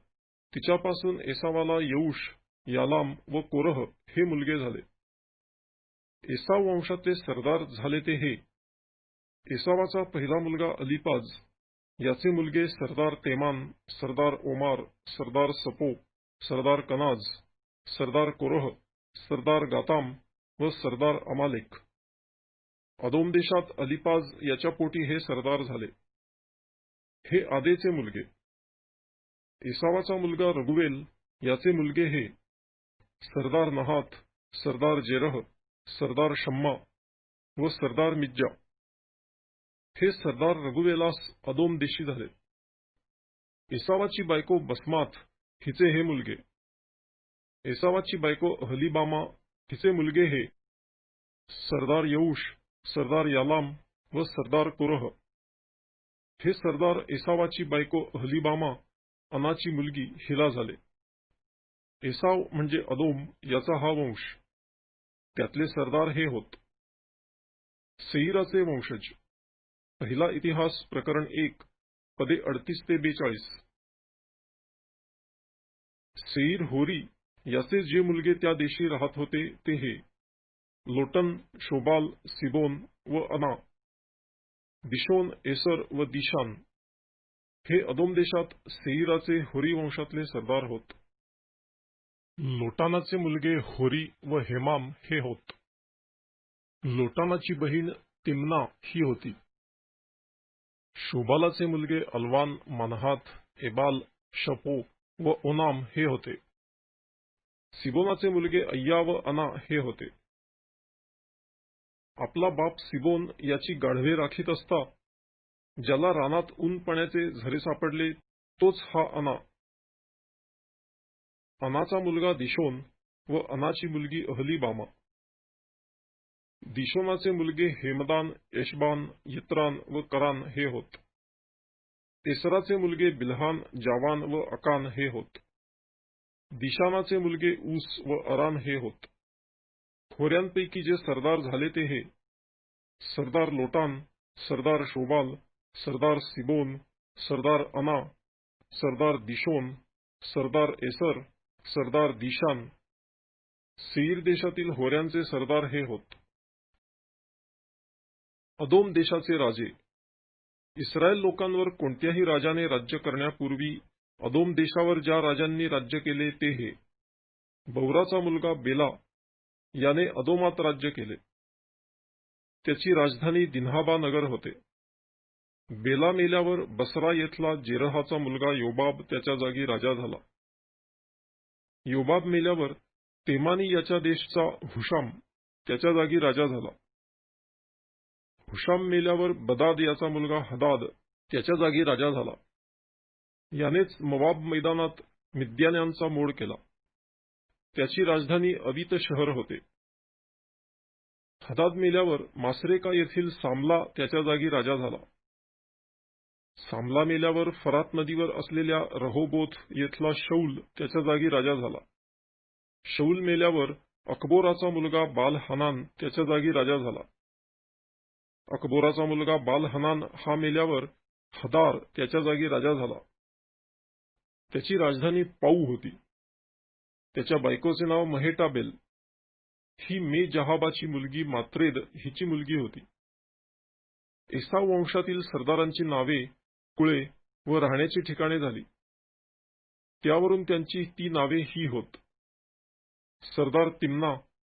तिच्यापासून एसावाला यऊश, यालाम व कोरह हे मुलगे झाले. एसाव वंशाचे सरदार झाले ते हे: एसावाचा पहिला मुलगा अलिपाज, याचे मुलगे सरदार तेमान, सरदार ओमार, सरदार सपो, सरदार कनाज, सरदार कोरह, सरदार गाताम व सरदार अमालेक. अदोम देशात अलिपाज याच्या पोटी हे सरदार झाले. हे आदेचे मुलगे. एसावाचा मुलगा रगुवेल याचे मुलगे हे: सरदार नहात, सरदार जेरह, सरदार शम्मा व सरदार मिज्जा. हे सरदार रघुवेलास अदोम देशी झाले. एसावाची बायको बसमात, हिचे हे मुलगे. एसावाची बायको अहलिबामा, हिचे मुलगे हे: सरदार यऊश, सरदार यालाम व सरदार कोरह. हे सरदार एसावाची बायको अहलिबामा, अनाची मुलगी, हिला झाले. एसाव म्हणजे अदोम याचा हा वंश. त्यातले सरदार हे होत. सेईराचे वंशज. पहिला इतिहास प्रकरण 1 पदे 38 ते 42. सेईर होरी याचे जे मुलगे त्या देशी राहत होते ते हे: लोटन, शोबाल, सिबोन व अना. दिशोन, एसर व दिशान. हे अदोम देशात सेईराचे होरी वंशातले सरदार होत. लोटानाचे मुलगे होरी व हेमाम हे होत. लोटानाची बहीण तिम्ना ही होती. शोबालाचे मुलगे अल्वान, मनहात, एबाल, शपो व ओनाम हे होते. सिबोनाचे मुलगे अय्या व अना हे होते. आपला बाप सिबोन याची गाढवे राखीत असता ज्याला रानात ऊन पाण्याचे झरे सापडले तोच हा अना. अनाचा मुलगा दिशोन व अनाची मुलगी अहलिबामा. दिशोनाचे मुलगे हेमदान, एशबान, यित्रान व करान हे होत. एसराचे मुलगे बिल्हान, जावान व अकान हे होत. दिशानाचे मुलगे ऊस व अरान हे होत. होऱ्यांपैकी जे सरदार झाले ते हे: सरदार लोटान, सरदार शोबाल, सरदार सिबोन, सरदार अना, सरदार दिशोन, सरदार एसर, सरदार दिशान. सेईर देशातील होऱ्यांचे सरदार हे होत. अदोम देशाचे राजे. इस्रायल लोकांवर कोणत्याही राजाने राज्य करण्यापूर्वी अदोम देशावर ज्या राजांनी राज्य केले ते हे: बौराचा मुलगा बेला याने अदोमात राज्य केले. त्याची राजधानी दिन्हाबा नगर होते. बेला मेल्यावर बसरा येथला जेरहाचा मुलगा योबाब त्याच्या जागी राजा झाला. योबाब मेल्यावर तेमानी याच्या देशचा हुशाम त्याच्या जागी राजा झाला. हुशाम मेल्यावर बदाद याचा मुलगा हदाद त्याच्या जागी राजा झाला. यानेच मवाब मैदानात मिद्यान्यांचा मोड केला. त्याची राजधानी अवित शहर होते. हदाद मेल्यावर मासरेका येथील सामला त्याच्या जागी राजा झाला. सामला मेल्यावर फरात नदीवर असलेल्या रहोबोथ येथला शौल त्याच्या जागी राजा झाला. शौल मेल्यावर अकबोराचा मुलगा बाल हनान त्याच्या जागी राजा झाला. अकबोराचा मुलगा बाल हनान हा मेल्यावर हदार त्याच्या जागी राजा झाला. त्याची राजधानी पाऊ होती. त्याच्या बायकोचे नाव महेटाबेल. ही मे जहाबाची मुलगी मात्रेद हिची मुलगी होती. एसाव वंशातील सरदारांची नावे, कुळे व राहण्याची ठिकाणे झाली. त्यावरून त्यांची ती नावे ही होत: सरदार तिम्ना,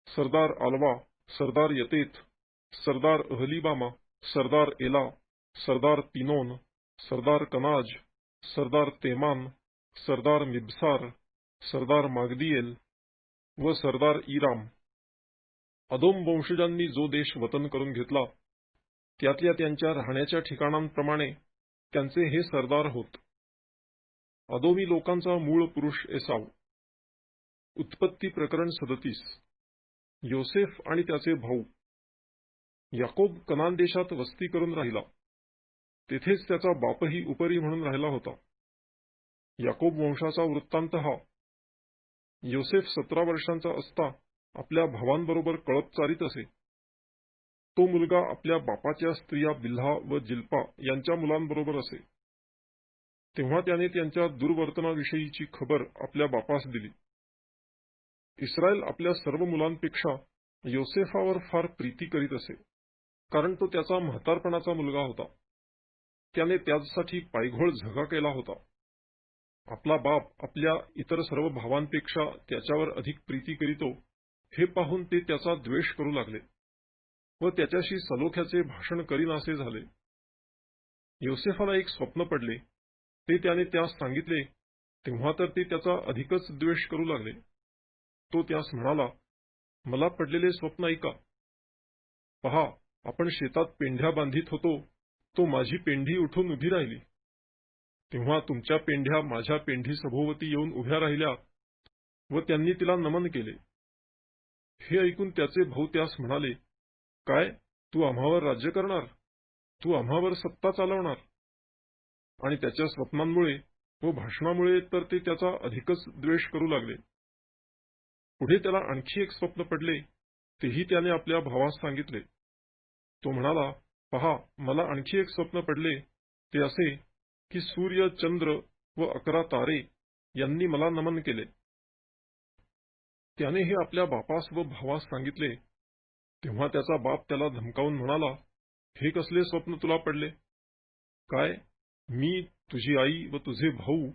सरदार आल्वा, सरदार यतेत, सरदार अहलिबामा, सरदार एला, सरदार पिनोन, सरदार कनाज, सरदार तेमान, सरदार मिबसार, सरदार मागदिएल व सरदार इराम. अदोम वंशजांनी जो देश वतन करून घेतला त्यातल्या त्यांच्या राहण्याच्या ठिकाणांप्रमाणे त्यांचे हे सरदार होत. अदोमी लोकांचा मूळ पुरुष एसाव. उत्पत्ती प्रकरण 37. योसेफ आणि त्याचे भाऊ. याकोब कनान देशात वस्ती करून राहिला. तेथेच त्याचा बापही उपरी म्हणून राहिला होता. याकोब वंशाचा वृत्तांत हा: योसेफ 17 वर्षांचा असता आपल्या भावांबरोबर कळप चारीत असे. तो मुलगा आपल्या बापाच्या स्त्रिया बिल्हा व जिल्पा यांच्या मुलांबरोबर असे. तेव्हा त्याने त्यांच्या दुर्वर्तनाविषयीची खबर आपल्या बापास दिली. इस्रायल आपल्या सर्व मुलांपेक्षा योसेफावर फार प्रीती करीत असे, कारण तो त्याचा म्हातारपणाचा मुलगा होता. त्याने त्यासाठी पायघोळ झगा केला होता. आपला बाप आपल्या इतर सर्व भावांपेक्षा त्याच्यावर अधिक प्रीती करीतो हे पाहून ते त्याचा द्वेष करू लागले व त्याच्याशी सलोख्याचे भाषण करीनासे झाले. योसेफाला एक स्वप्न पडले. ते त्याने त्यास सांगितले तेव्हा तर ते त्याचा अधिकच द्वेष करू लागले. तो त्यास म्हणाला, मला पडलेले स्वप्न ऐका. पहा, आपण शेतात पेंढ्या बांधित होतो, तो माझी पेंढी उठून उभी राहिली. तेव्हा तुमच्या पेंढ्या माझ्या पेंढी सभोवती येऊन उभ्या राहिल्या व त्यांनी तिला नमन केले. हे ऐकून त्याचे भाऊ त्यास म्हणाले, काय, तू आम्हावर राज्य करणार? तू आम्हावर सत्ता चालवणार? आणि त्याच्या स्वप्नांमुळे व भाषणामुळे तर ते त्याचा अधिकच द्वेष करू लागले. पुढे त्याला आणखी एक स्वप्न पडले. तेही त्याने आपल्या भावास सांगितले. तो म्हणाला, पहा, मला आणखी एक स्वप्न पडले. ते असे की सूर्य, चंद्र व 11 तारे यांनी मला नमन केले. त्याने हे आपल्या बापास व भावास सांगितले. तेव्हा त्याचा बाप त्याला धमकावून म्हणाला, हे कसले स्वप्न तुला पडले? काय, मी, तुझी आई व तुझे भाऊ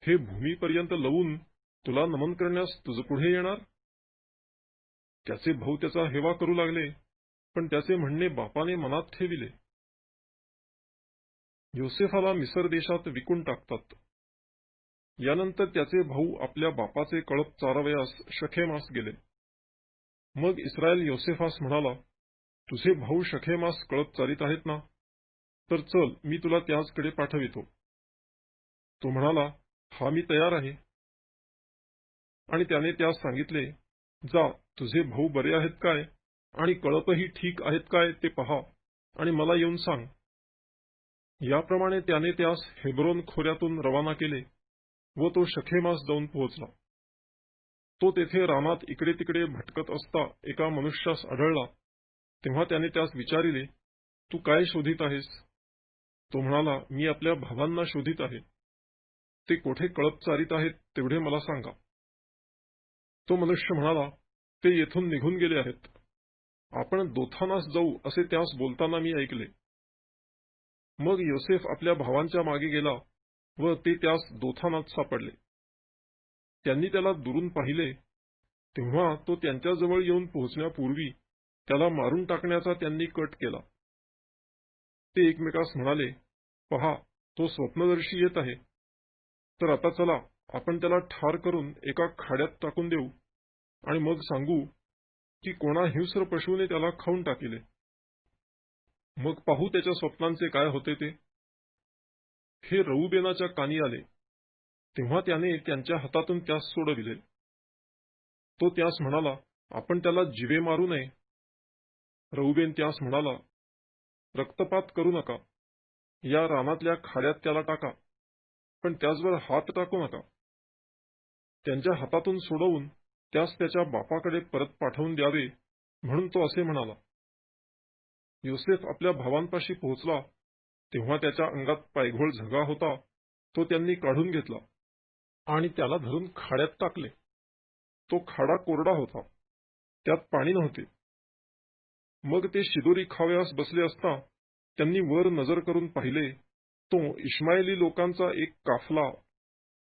हे भूमीपर्यंत लवून तुला नमन करण्यास तुझ पुढे येणार? त्याचे भाऊ त्याचा हेवा करू लागले, पण त्याचे म्हणणे बापाने मनात ठेविले. योसेफाला मिसर देशात विकून टाकतात. यानंतर त्याचे भाऊ आपल्या बापाचे कळप चारावयास शखेमास गेले. मग इस्रायल योसेफास म्हणाला, तुझे भाऊ शखेमास कळप चारीत आहेत ना? तर चल, मी तुला त्याचकडे पाठवितो. तो म्हणाला, हा, मी तयार आहे. आणि त्याने त्यास सांगितले, जा, तुझे भाऊ बरे आहेत काय आणि कळपही ठीक आहेत काय ते पहा आणि मला येऊन सांग. याप्रमाणे त्याने त्यास हेब्रोन खोऱ्यातून रवाना केले व तो शखेमास जाऊन पोहोचला. तो तेथे रानात इकडे तिकडे भटकत असता एका मनुष्यास आढळला. तेव्हा त्याने त्यास विचारिले, तू काय शोधित आहेस? तो म्हणाला, मी आपल्या भावांना शोधित आहे. ते कोठे कळप चारीत आहेत तेवढे मला सांगा. तो मनुष्य म्हणाला, ते येथून निघून गेले आहेत. आपण दोथानास जाऊ असे त्यास बोलताना मी ऐकले. मग योसेफ आपल्या भावांच्या मागे गेला व ते त्यास दोथानात सापडले. त्यांनी त्याला दुरून पाहिले. तेव्हा तो त्यांच्याजवळ येऊन पोहोचण्यापूर्वी त्याला मारून टाकण्याचा त्यांनी कट केला. ते एकमेकास म्हणाले, पहा, तो स्वप्नदर्शी येत आहे. तर आता चला, आपण त्याला ठार करून एका खाड्यात टाकून देऊ आणि मग सांगू की कोणा हिंस्र पशुने त्याला खाऊन टाकिले. मग पाहू त्याच्या स्वप्नांचे काय होते ते. हे रऊबेनाच्या कानी आले, तेव्हा त्याने त्यांच्या हातातून त्यास सोडविले. तो त्यास म्हणाला, आपण त्याला जिवे मारू नये. रऊबेन त्यास म्हणाला, रक्तपात करू नका. या रानातल्या खाड्यात त्याला टाका, पण त्याचवर हात टाकू नका. त्यांच्या हातातून सोडवून त्यास त्याच्या बापाकडे परत पाठवून द्यावे, म्हणून तो असे म्हणाला. योसेफ आपल्या भावांपाशी पोहोचला, तेव्हा त्याच्या अंगात पायघोळ झगा होता, तो त्यांनी काढून घेतला आणि त्याला धरून खाड्यात टाकले. तो खाडा कोरडा होता, त्यात पाणी नव्हते. मग ते शिदोरी खाव्यास बसले असता त्यांनी वर नजर करून पाहिले, तो इश्माएली लोकांचा एक काफला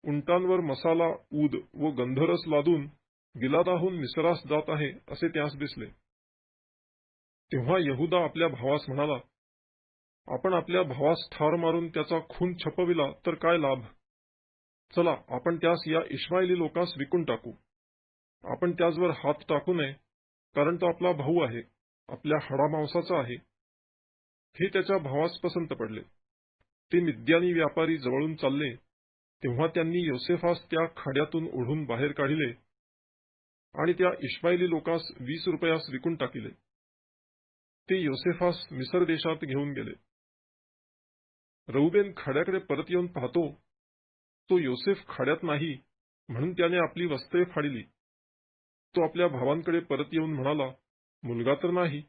उंटांवर मसाला, ऊद व गंधरस लादून गिलादाहून मिसरास जात आहे असे त्यास दिसले. तेव्हा यहुदा आपल्या भावास म्हणाला, आपण आपल्या भावास ठार मारून त्याचा खून छपविला तर काय लाभ. चला, आपण त्यास या इश्माएली लोकांस विकून टाकू. आपण त्याचवर हात टाकू नये, कारण तो आपला भाऊ आहे, आपल्या हाडामांसाचा आहे. हे त्याच्या भावास पसंत पडले. ते मिद्यानी व्यापारी जवळून चालले, तेव्हा त्यांनी योसेफास त्या खाड्यातून ओढून बाहेर काढिले आणि त्या इश्माएली लोकांस 20 रुपयास विकून टाकिले. ते योसेफास मिसर देशात घेऊन गेले. रऊबेन खाड्याकडे परत येऊन पाहतो, तो योसेफ खाड्यात नाही, म्हणून त्याने आपली वस्त्रे फाडिली. तो आपल्या भावांकडे परत येऊन म्हणाला, मुलगा तर नाही,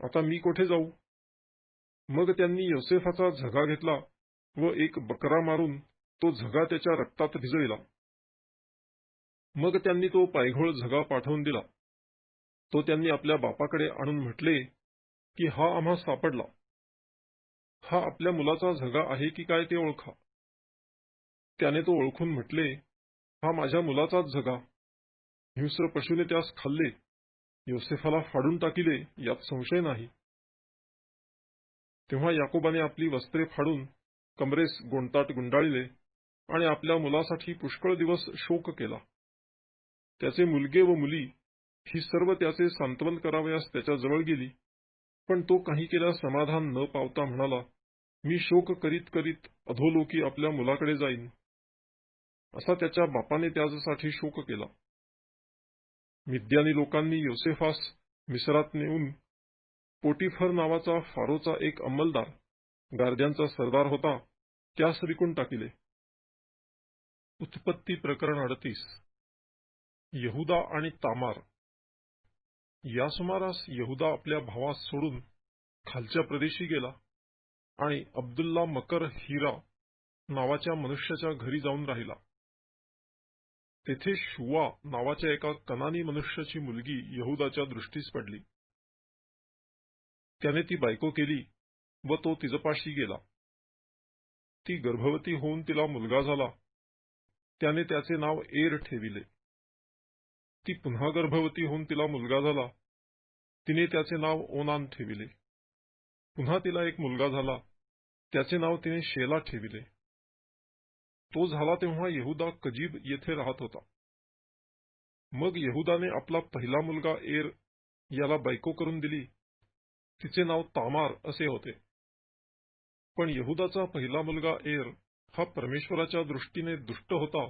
आता मी कोठे जाऊ. मग त्यांनी योसेफाचा झगा घेतला व एक बकरा मारून तो झगा त्याच्या रक्तात भिजविला. मग त्यांनी तो पायघोळ झगा पाठवून दिला. तो त्यांनी आपल्या बापाकडे आणून म्हटले की हा आम्हा सापडला. हा आपल्या मुलाचा झगा आहे की काय ते ओळखा. त्याने तो ओळखून म्हटले, हा माझ्या मुलाचाच झगा. हिंस्र पशुने त्यास खाल्ले, योसेफाला फाडून टाकिले, यात संशय नाही. तेव्हा याकोबाने आपली वस्त्रे फाडून कमरेस गोंडताट गुंडाळिले आणि आपल्या मुलासाठी पुष्कळ दिवस शोक केला. त्याचे मुलगे व मुली ही सर्व त्याचे सांत्वन करावयास त्याच्याजवळ गेली, पण तो काही केल्यास समाधान न पावता म्हणाला, मी शोक करीत करीत अधोलोकी आपल्या मुलाकडे जाईन. असा त्याच्या बापाने त्याच्यासाठी शोक केला. मिद्यानी लोकांनी योसेफास मिसरात नेऊन पोटिफर नावाचा फारोचा एक अंमलदार, गार्द्यांचा सरदार होता, त्यास विकून टाकिले. उत्पत्ती प्रकरण 38. यहुदा आणि तामार. या सुमारास यहुदा आपल्या भावास सोडून खालच्या प्रदेशी गेला आणि अब्दुल्ला मकर हिरा नावाच्या मनुष्याच्या घरी जाऊन राहिला. तेथे शुवा नावाच्या एका कनानी मनुष्याची मुलगी यहुदाच्या दृष्टीस पडली. त्याने ती बायको केली व तो तिजपाशी गेला. ती गर्भवती होऊन तिला मुलगा झाला. त्याने त्याचे नाव एर ठेविले. ती पुन्हा गर्भवती होऊन तिला मुलगा झाला. तिने त्याचे नाव ओनान ठेविले. पुन्हा तिला एक मुलगा झाला. त्याचे नाव तिने शेला ठेविले. तो झाला तेव्हा यहुदा कजीब येथे राहत होता. मग यहुदाने आपला पहिला मुलगा एर याला बायको करून दिली. तिचे नाव तामार असे होते. पण यहुदाचा पहिला मुलगा एर हा परमेश्वराच्या दृष्टीने दुष्ट होता,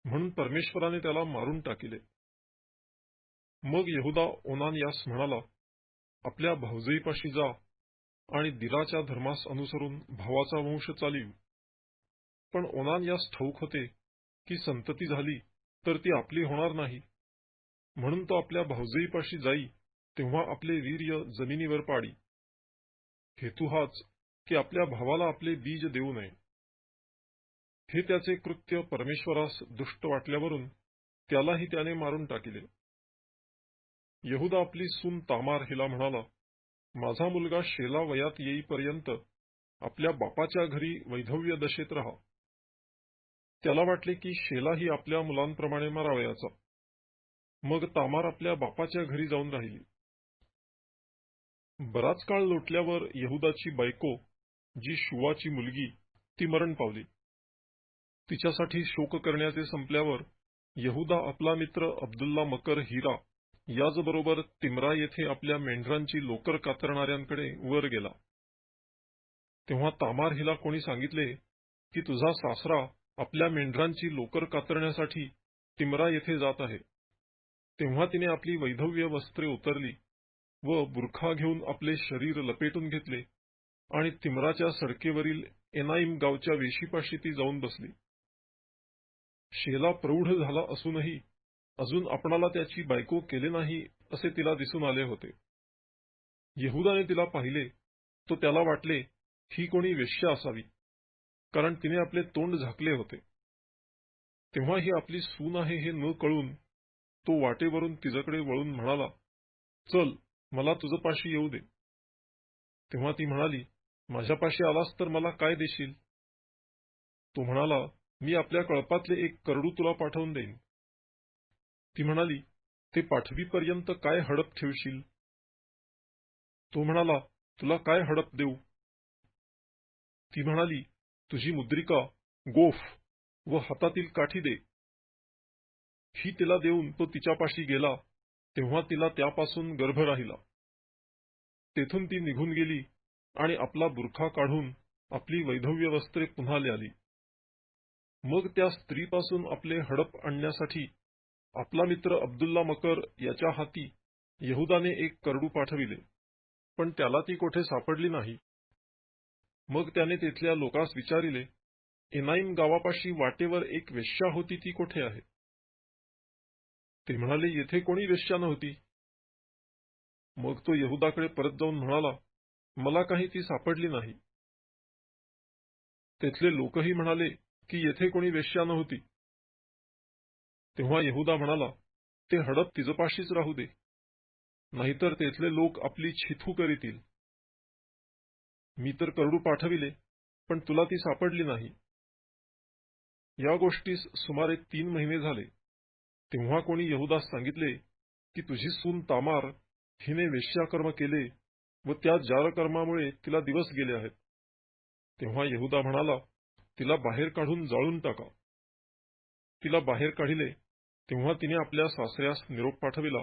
म्हणून परमेश्वराने त्याला मारून टाकिले. मग यहुदा ओनान यास म्हणाला, आपल्या भावजईपाशी जा आणि दिलाच्या धर्मास अनुसरून भावाचा वंश चालीव. पण ओनान यास ठाऊक होते की संतती झाली तर ती आपली होणार नाही, म्हणून तो आपल्या भावजईपाशी जाई तेव्हा आपले वीर्य जमिनीवर पाडी. हेतू हाच की आपल्या भावाला आपले बीज देऊ नये. हे त्याचे कृत्य परमेश्वरास दुष्ट वाटल्यावरून त्यालाही त्याने मारून टाकिले. यहुदा आपली सून तामार हिला म्हणाला, माझा मुलगा शेला वयात येईपर्यंत आपल्या बापाच्या घरी वैधव्य दशेत राहा. त्याला वाटले की शेलाही आपल्या मुलांप्रमाणे मारावयाचा. मग तामार आपल्या बापाच्या घरी जाऊन राहिली. बराच काळ लोटल्यावर यहुदाची बायको, जी शुवाची मुलगी, ती मरण पावली. तिच्यासाठी शोक करण्याचे संपल्यावर यहुदा आपला मित्र अब्दुल्ला मकर हिरा याचबरोबर तिम्रा येथे आपल्या मेंढरांची लोकर कातरणाऱ्यांकडे वर गेला. तेव्हा तामार हिला कोणी सांगितले की तुझा सासरा आपल्या मेंढरांची लोकर कातरण्यासाठी तिम्रा येथे जात आहे. तेव्हा तिने आपली वैधव्य वस्त्रे उतरली व बुरखा घेऊन आपले शरीर लपेटून घेतले आणि तिम्राच्या सडकेवरील एनाईम गावच्या वेशीपाशी ती जाऊन बसली. शेला प्रौढ झाला असूनही अजून आपणाला त्याची बायको केले नाही असे तिला दिसून आले होते. यहुदाने तिला पाहिले तो त्याला वाटले ही कोणी वेश्या असावी, कारण तिने आपले तोंड झाकले होते. तेव्हा ही आपली सून आहे हे न कळून तो वाटेवरून तिच्याकडे वळून म्हणाला, चल मला तुझपाशी येऊ दे. तेव्हा ती म्हणाली, माझ्यापाशी आलास तर मला काय देशील? तो म्हणाला, मी आपल्या कळपातले एक करडू तुला पाठवून देईन. ती म्हणाली, ते पाठवीपर्यंत काय हडप ठेवशील? तो म्हणाला, तुला काय हडप देऊ? ती म्हणाली, तुझी मुद्रिका, गोफ व हातातील काठी दे. ही तिला देऊन तो तिच्यापाशी गेला, तेव्हा तिला त्यापासून गर्भ राहिला. तेथून ती निघून गेली आणि आपला बुरखा काढून आपली वैधव्य वस्त्रे पुन्हा ल्याली. मग त्या स्त्रीपासून आपले हडप आणण्यासाठी आपला मित्र अब्दुल्ला मकर याच्या हाती यहुदाने एक करडू पाठविले, पण त्याला ती कोठे सापडली नाही. मग त्याने तेथल्या लोकांस विचारिले, एनाईम गावापाशी वाटेवर एक वेश्या होती, ती कोठे आहे? ते म्हणाले, येथे कोणी वेश्या नव्हती. मग तो यहुदाकडे परत जाऊन म्हणाला, मला काही ती सापडली नाही. तेथले लोकही म्हणाले की येथे कोणी वेश्या नव्हती. तेव्हा यहुदा म्हणाला, ते हडप तिजपाशीच राहू दे, नाहीतर तेथले लोक आपली छिथू करीतील. मी तर करडू पाठविले, पण तुला ती सापडली नाही. या गोष्टीस सुमारे 3 महिने झाले. तेव्हा कोणी यहुदास सांगितले की तुझी सून तामार हिने वेश्याकर्म केले व त्या जारकर्मामुळे तिला दिवस गेले आहेत. तेव्हा यहुदा म्हणाला, तिला बाहेर काढून जाळून टाका. तिला बाहेर काढिले, तेव्हा तिने आपल्या सासऱ्यास निरोप पाठविला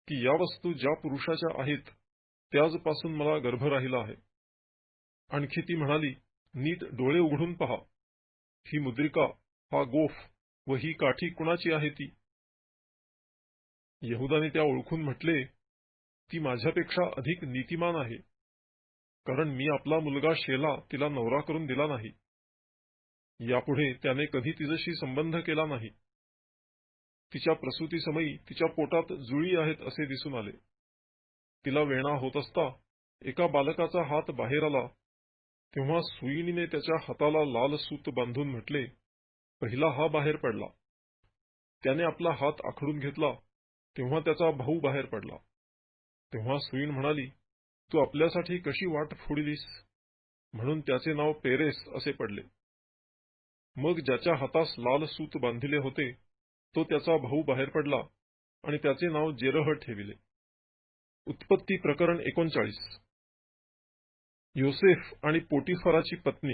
की या वस्तू ज्या पुरुषाच्या आहेत त्याचपासून मला गर्भ राहिला आहे. आणखी ती म्हणाली, नीट डोळे उघडून पहा, ही मुद्रिका, हा गोफ व ही काठी कुणाची आहे ती? यहुदाने त्या ओळखून म्हटले, ती माझ्यापेक्षा अधिक नीतिमान आहे, कारण मी आपला मुलगा शेला तिला नवरा करून दिला नाही. यापुढे त्याने कधी तिच्याशी संबंध केला नाही. तिच्या प्रसूतीसमयी तिच्या पोटात जुळी आहेत असे दिसून आले. तिला वेणा होत असता एका बालकाचा हात बाहेर आला, तेव्हा सुईणीने त्याच्या हाताला लाल सूत बांधून म्हटले, पहिला हा बाहेर पडला. त्याने आपला हात आखडून घेतला, तेव्हा त्याचा भाऊ बाहेर पडला. तेव्हा सुईण म्हणाली, तू आपल्यासाठी कशी वाट फोडलीस? म्हणून त्याचे नाव पेरेस असे पडले. मग ज्याच्या हातास लाल सूत बांधिले होते तो त्याचा भाऊ बाहेर पडला आणि त्याचे नाव जेरह ठेविले. उत्पत्ती प्रकरण 39. योसेफ आणि पोटिफराची पत्नी.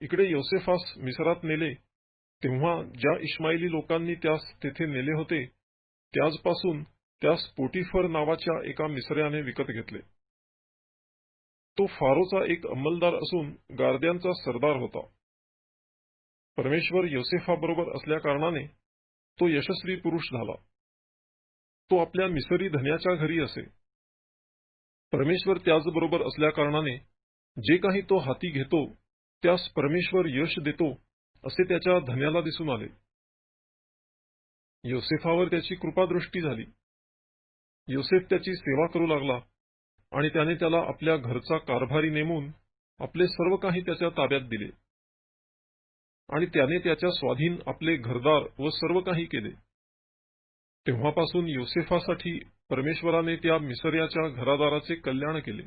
इकडे योसेफास मिसरात नेले, तेव्हा ज्या इश्माईली लोकांनी त्यास तेथे नेले होते त्याचपासून त्यास पोटिफर नावाच्या एका मिसऱ्याने विकत घेतले. तो फारोचा एक अंमलदार असून गार्द्यांचा सरदार होता. परमेश्वर योसेफाबरोबर असल्याकारणाने तो यशस्वी पुरुष झाला. तो आपल्या मिसरी धन्याच्या घरी असे. परमेश्वर त्याचबरोबर असल्याकारणाने जे काही तो हाती घेतो त्यास परमेश्वर यश देतो असे त्याच्या धन्याला दिसून आले. योसेफावर त्याची कृपादृष्टी झाली. योसेफ त्याची सेवा करू लागला आणि त्याने त्याला आपल्या घरचा कारभारी नेमून आपले सर्व काही त्याच्या ताब्यात दिले आणि त्याने त्याच्या स्वाधीन आपले घरदार व सर्व काही केले. तेव्हापासून योसेफासाठी परमेश्वराने त्या मिसर्याच्या घरादाराचे कल्याण केले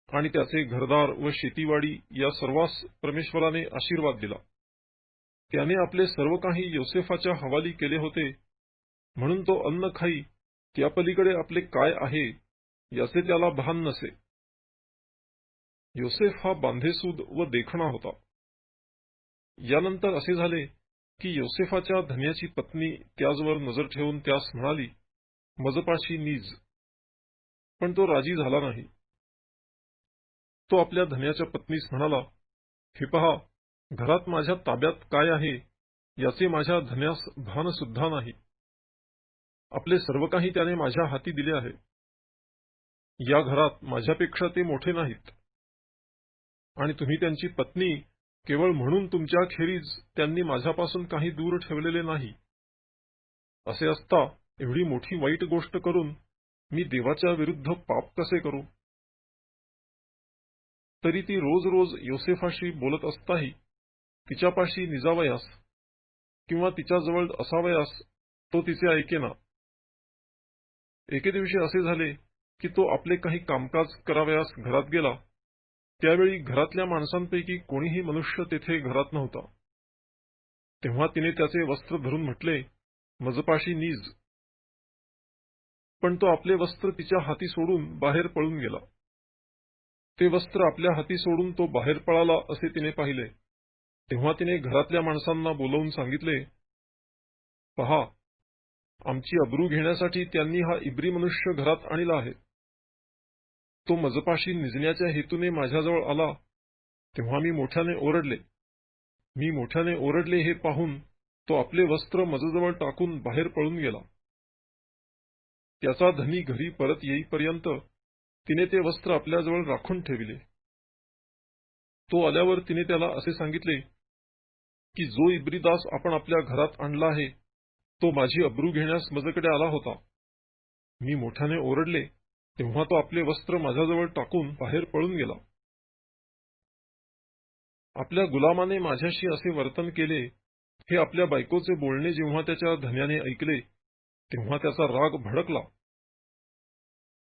आणि त्याचे घरदार व शेतीवाडी या सर्वांस परमेश्वराने आशीर्वाद दिला. त्याने आपले सर्व काही योसेफाच्या हवाली केले होते, म्हणून तो अन्न खाई त्यापलीकडे आपले काय आहे याचे त्याला भान नसे. योसेफ हा बांधेसूद व देखणा होता. यानंतर असे झाले की योसेफाच्या धन्याची पत्नी त्याजवर नजर ठेवून त्यास म्हणाली, मजपाशी नीज. पण तो राजी झाला नाही. तो आपल्या धन्याच्या पत्नीस म्हणाला, हे पहा, घरात माझ्या ताब्यात काय आहे याचे माझ्या धन्यास भान सुद्धा नाही. आपले सर्व काही त्याने माझ्या हाती दिले आहे. या घरात माझ्यापेक्षा ते मोठे नाहीत, आणि तुम्ही त्यांची पत्नी केवळ म्हणून तुमच्या खेरीज त्यांनी माझ्यापासून काही दूर ठेवलेले नाही. असे असता एवढी मोठी वाईट गोष्ट करून मी देवाच्या विरुद्ध पाप कसे करू? तरी ती रोज रोज योसेफाशी बोलत असताही तिच्यापाशी निजावयास किंवा तिच्याजवळ असावयास तो तिचे ऐकेना. एके दिवशी असे झाले की तो आपले काही कामकाज करावयास घरात गेला. त्यावेळी घरातल्या माणसांपैकी कोणीही मनुष्य तेथे घरात नव्हता. तेव्हा तिने त्याचे वस्त्र धरून म्हटले, मजपाशी नीज. पण तो आपले वस्त्र तिच्या हाती सोडून बाहेर पळून गेला. ते वस्त्र आपल्या हाती सोडून तो बाहेर पळाला असे तिने पाहिले. तेव्हा तिने घरातल्या माणसांना बोलावून सांगितले, पहा, आमची अब्रू घेण्यासाठी त्यांनी हा इब्री मनुष्य घरात आणला आहे. तो मजपाशी निजण्याच्या हेतूने माझ्याजवळ आला, तेव्हा मी मोठ्याने ओरडले. हे पाहून तो आपले वस्त्र मजजवळ टाकून बाहेर पळून गेला. त्याचा धनी घरी परत येईपर्यंत तिने ते वस्त्र आपल्याजवळ राखून ठेविले. तो आल्यावर तिने त्याला असे सांगितले की जो इब्री दास आपण आपल्या घरात आणला आहे तो माझी अब्रू घेण्यास मजकडे आला होता. मी मोठ्याने ओरडले, तेव्हा तो आपले वस्त्र माझ्याजवळ टाकून बाहेर पळून गेला. आपल्या गुलामाने माझ्याशी असे वर्तन केले हे आपल्या बायकोचे बोलणे जेव्हा त्याच्या धन्याने ऐकले तेव्हा त्याचा राग भडकला.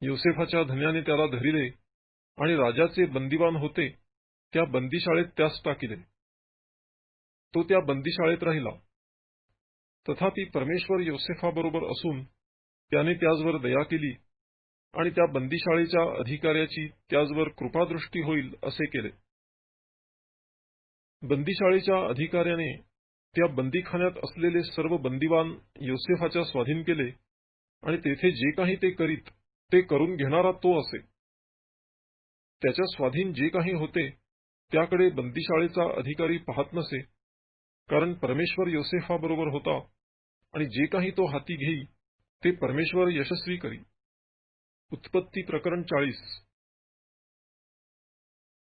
योसेफाच्या धन्याने त्याला धरिले आणि राजाचे बंदिवान होते त्या बंदीशाळेत त्यास टाकिले. तो त्या बंदीशाळेत राहिला. तथापि परमेश्वर योसेफाबरोबर असून त्याने त्याजवर दया केली आणि त्या बंदीशाळेच्या अधिकाऱ्याची त्याजवर कृपादृष्टी होईल असे केले. बंदीशाळेच्या अधिकाऱ्याने त्या बंदीखान्यात असलेले सर्व बंदिवान योसेफाच्या स्वाधीन केले आणि तेथे जे काही ते करीत ते करून घेणारा तो असे. त्याच्या स्वाधीन जे काही होते त्याकडे बंदीशाळेचा अधिकारी पाहत नसे, कारण परमेश्वर योसेफाबरोबर होता आणि जे काही तो हाती घेई ते परमेश्वर यशस्वी करी. उत्पत्ती प्रकरण 40.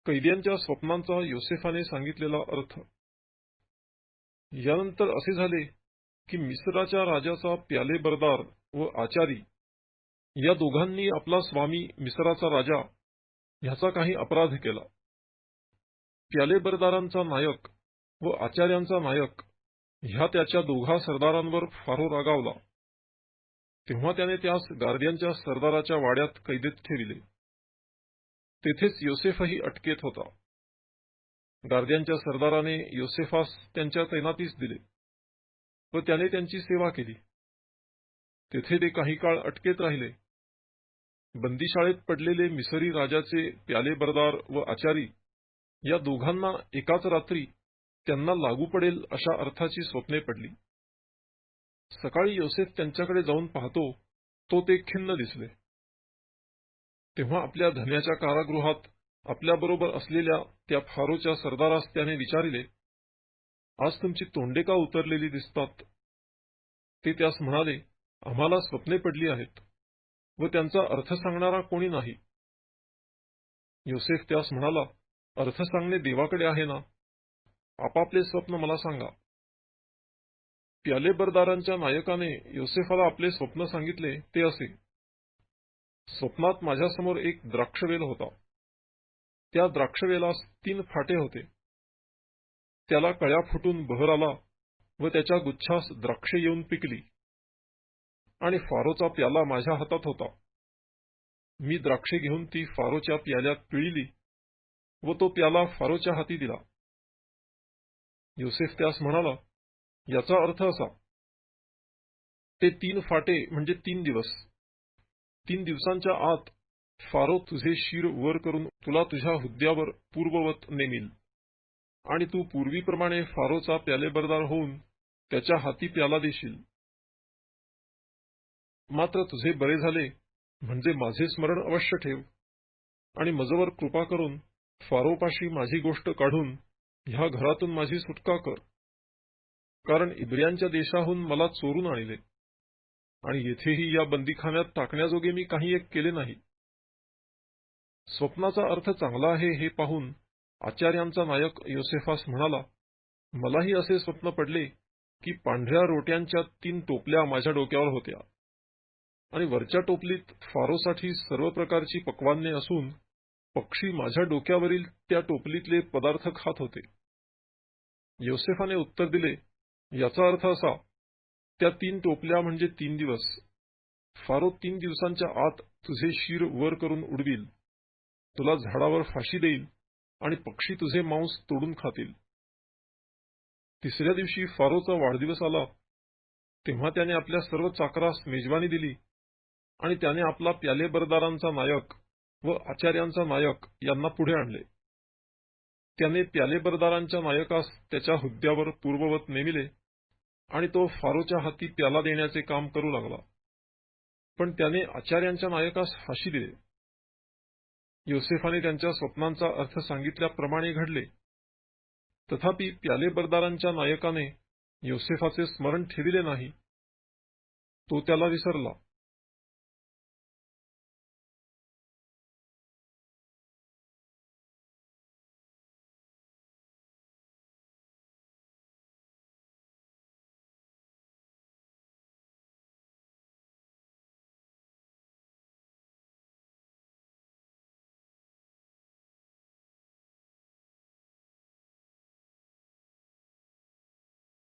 कैद्यांच्या स्वप्नांचा योसेफाने सांगितलेला अर्थ. यानंतर असे झाले की मिस्राच्या राजाचा प्यालेबरदार व आचारी या दोघांनी आपला स्वामी मिस्राचा राजा ह्याचा काही अपराध केला. प्यालेबरदारांचा नायक व आचार्यांचा नायक ह्या त्याच्या दोघा सरदारांवर फारो रागावला. तेव्हा त्याने त्यास गार्द्यांच्या सरदाराच्या वाड्यात कैदेत ठेविले. तेथेच योसेफही अटकेत होता. गार्द्यांच्या सरदाराने योसेफास त्यांच्या तैनातीस दिले व त्याने त्यांची सेवा केली. तेथे ते काही काळ अटकेत राहिले. बंदीशाळेत पडलेले मिसरी राजाचे प्यालेबरदार व आचारी या दोघांना एकाच रात्री त्यांना लागू पडेल अशा अर्थाची स्वप्ने पडली. सकाळी योसेफ त्यांच्याकडे जाऊन पाहतो तो ते खिन्न दिसले. तेव्हा आपल्या धन्याच्या कारागृहात आपल्याबरोबर असलेल्या त्या फारोच्या सरदारास त्याने विचारिले, आज तुमची तोंडे का उतरलेली दिसतात? ते त्यास म्हणाले, आम्हाला स्वप्ने पडली आहेत व त्यांचा अर्थ सांगणारा कोणी नाही. योसेफ त्यास म्हणाला, अर्थ सांगणे देवाकडे आहे ना, आपापले स्वप्न मला सांगा. प्यालेबरदारांच्या नायकाने योसेफाला आपले स्वप्न सांगितले ते असे. स्वप्नात माझ्यासमोर एक द्राक्षवेल होता. त्या द्राक्षवेलास 3 फाटे होते. त्याला कळ्या फुटून बहर आला व त्याच्या गुच्छास द्राक्षे येऊन पिकली आणि फारोचा प्याला माझ्या हातात होता. मी द्राक्षे घेऊन ती फारोच्या प्याल्यात पिळली व तो प्याला फारोच्या हाती दिला. योसेफ त्यास म्हणाला, याचा अर्थ असा, ते 3 फाटे म्हणजे 3 दिवस. 3 दिवसांच्या आत फारो तुझे शिर वर करून तुला तुझ्या हुद्द्यावर पूर्ववत नेमिल आणि तू पूर्वीप्रमाणे फारोचा प्यालेबरदार होऊन त्याच्या हाती प्याला देशील. मात्र तुझे बरे झाले म्हणजे माझे स्मरण अवश्य ठेव आणि मजवर कृपा करून फारोपाशी माझी गोष्ट काढून ह्या घरातून माझी सुटका कर, कारण इब्रियांच्या देशाहून मला चोरून आणले आणि येथेही या बंदीखान्यात टाकण्याजोगे मी काही एक केले नाही. स्वप्नाचा अर्थ चांगला आहे हे पाहून आचार्यांचा नायक योसेफास म्हणाला, मलाही असे स्वप्न पडले की पांढऱ्या रोट्यांच्या 3 टोपल्या माझ्या डोक्यावर होत्या आणि वरच्या टोपलीत फारोसाठी सर्व प्रकारची पक्वान्ने असून पक्षी माझ्या डोक्यावरील त्या टोपलीतले पदार्थ खात होते. योसेफाने उत्तर दिले, याचा अर्थ असा, त्या 3 टोपल्या म्हणजे 3 दिवस. फारो 3 दिवसांच्या आत तुझे शिर वर करून उडवील, तुला झाडावर फाशी देईल आणि पक्षी तुझे मांस तोडून खातील. 3ऱ्या दिवशी फारोचा वाढदिवस आला, तेव्हा त्याने आपल्या सर्व चाकरास मेजवानी दिली आणि त्याने आपला प्यालेबरदारांचा नायक व आचार्यांचा नायक यांना पुढे आणले. त्याने प्यालेबरदारांच्या नायकास त्याच्या हुद्द्यावर पूर्ववत नेमिले आणि तो फारोच्या हाती प्याला देण्याचे काम करू लागला, पण त्याने आचार्यांच्या नायकास फाशी दिले. योसेफाने त्यांच्या स्वप्नांचा अर्थ सांगितल्याप्रमाणे घडले. तथापि प्यालेबरदारांच्या नायकाने योसेफाचे स्मरण ठेविले नाही, तो त्याला विसरला.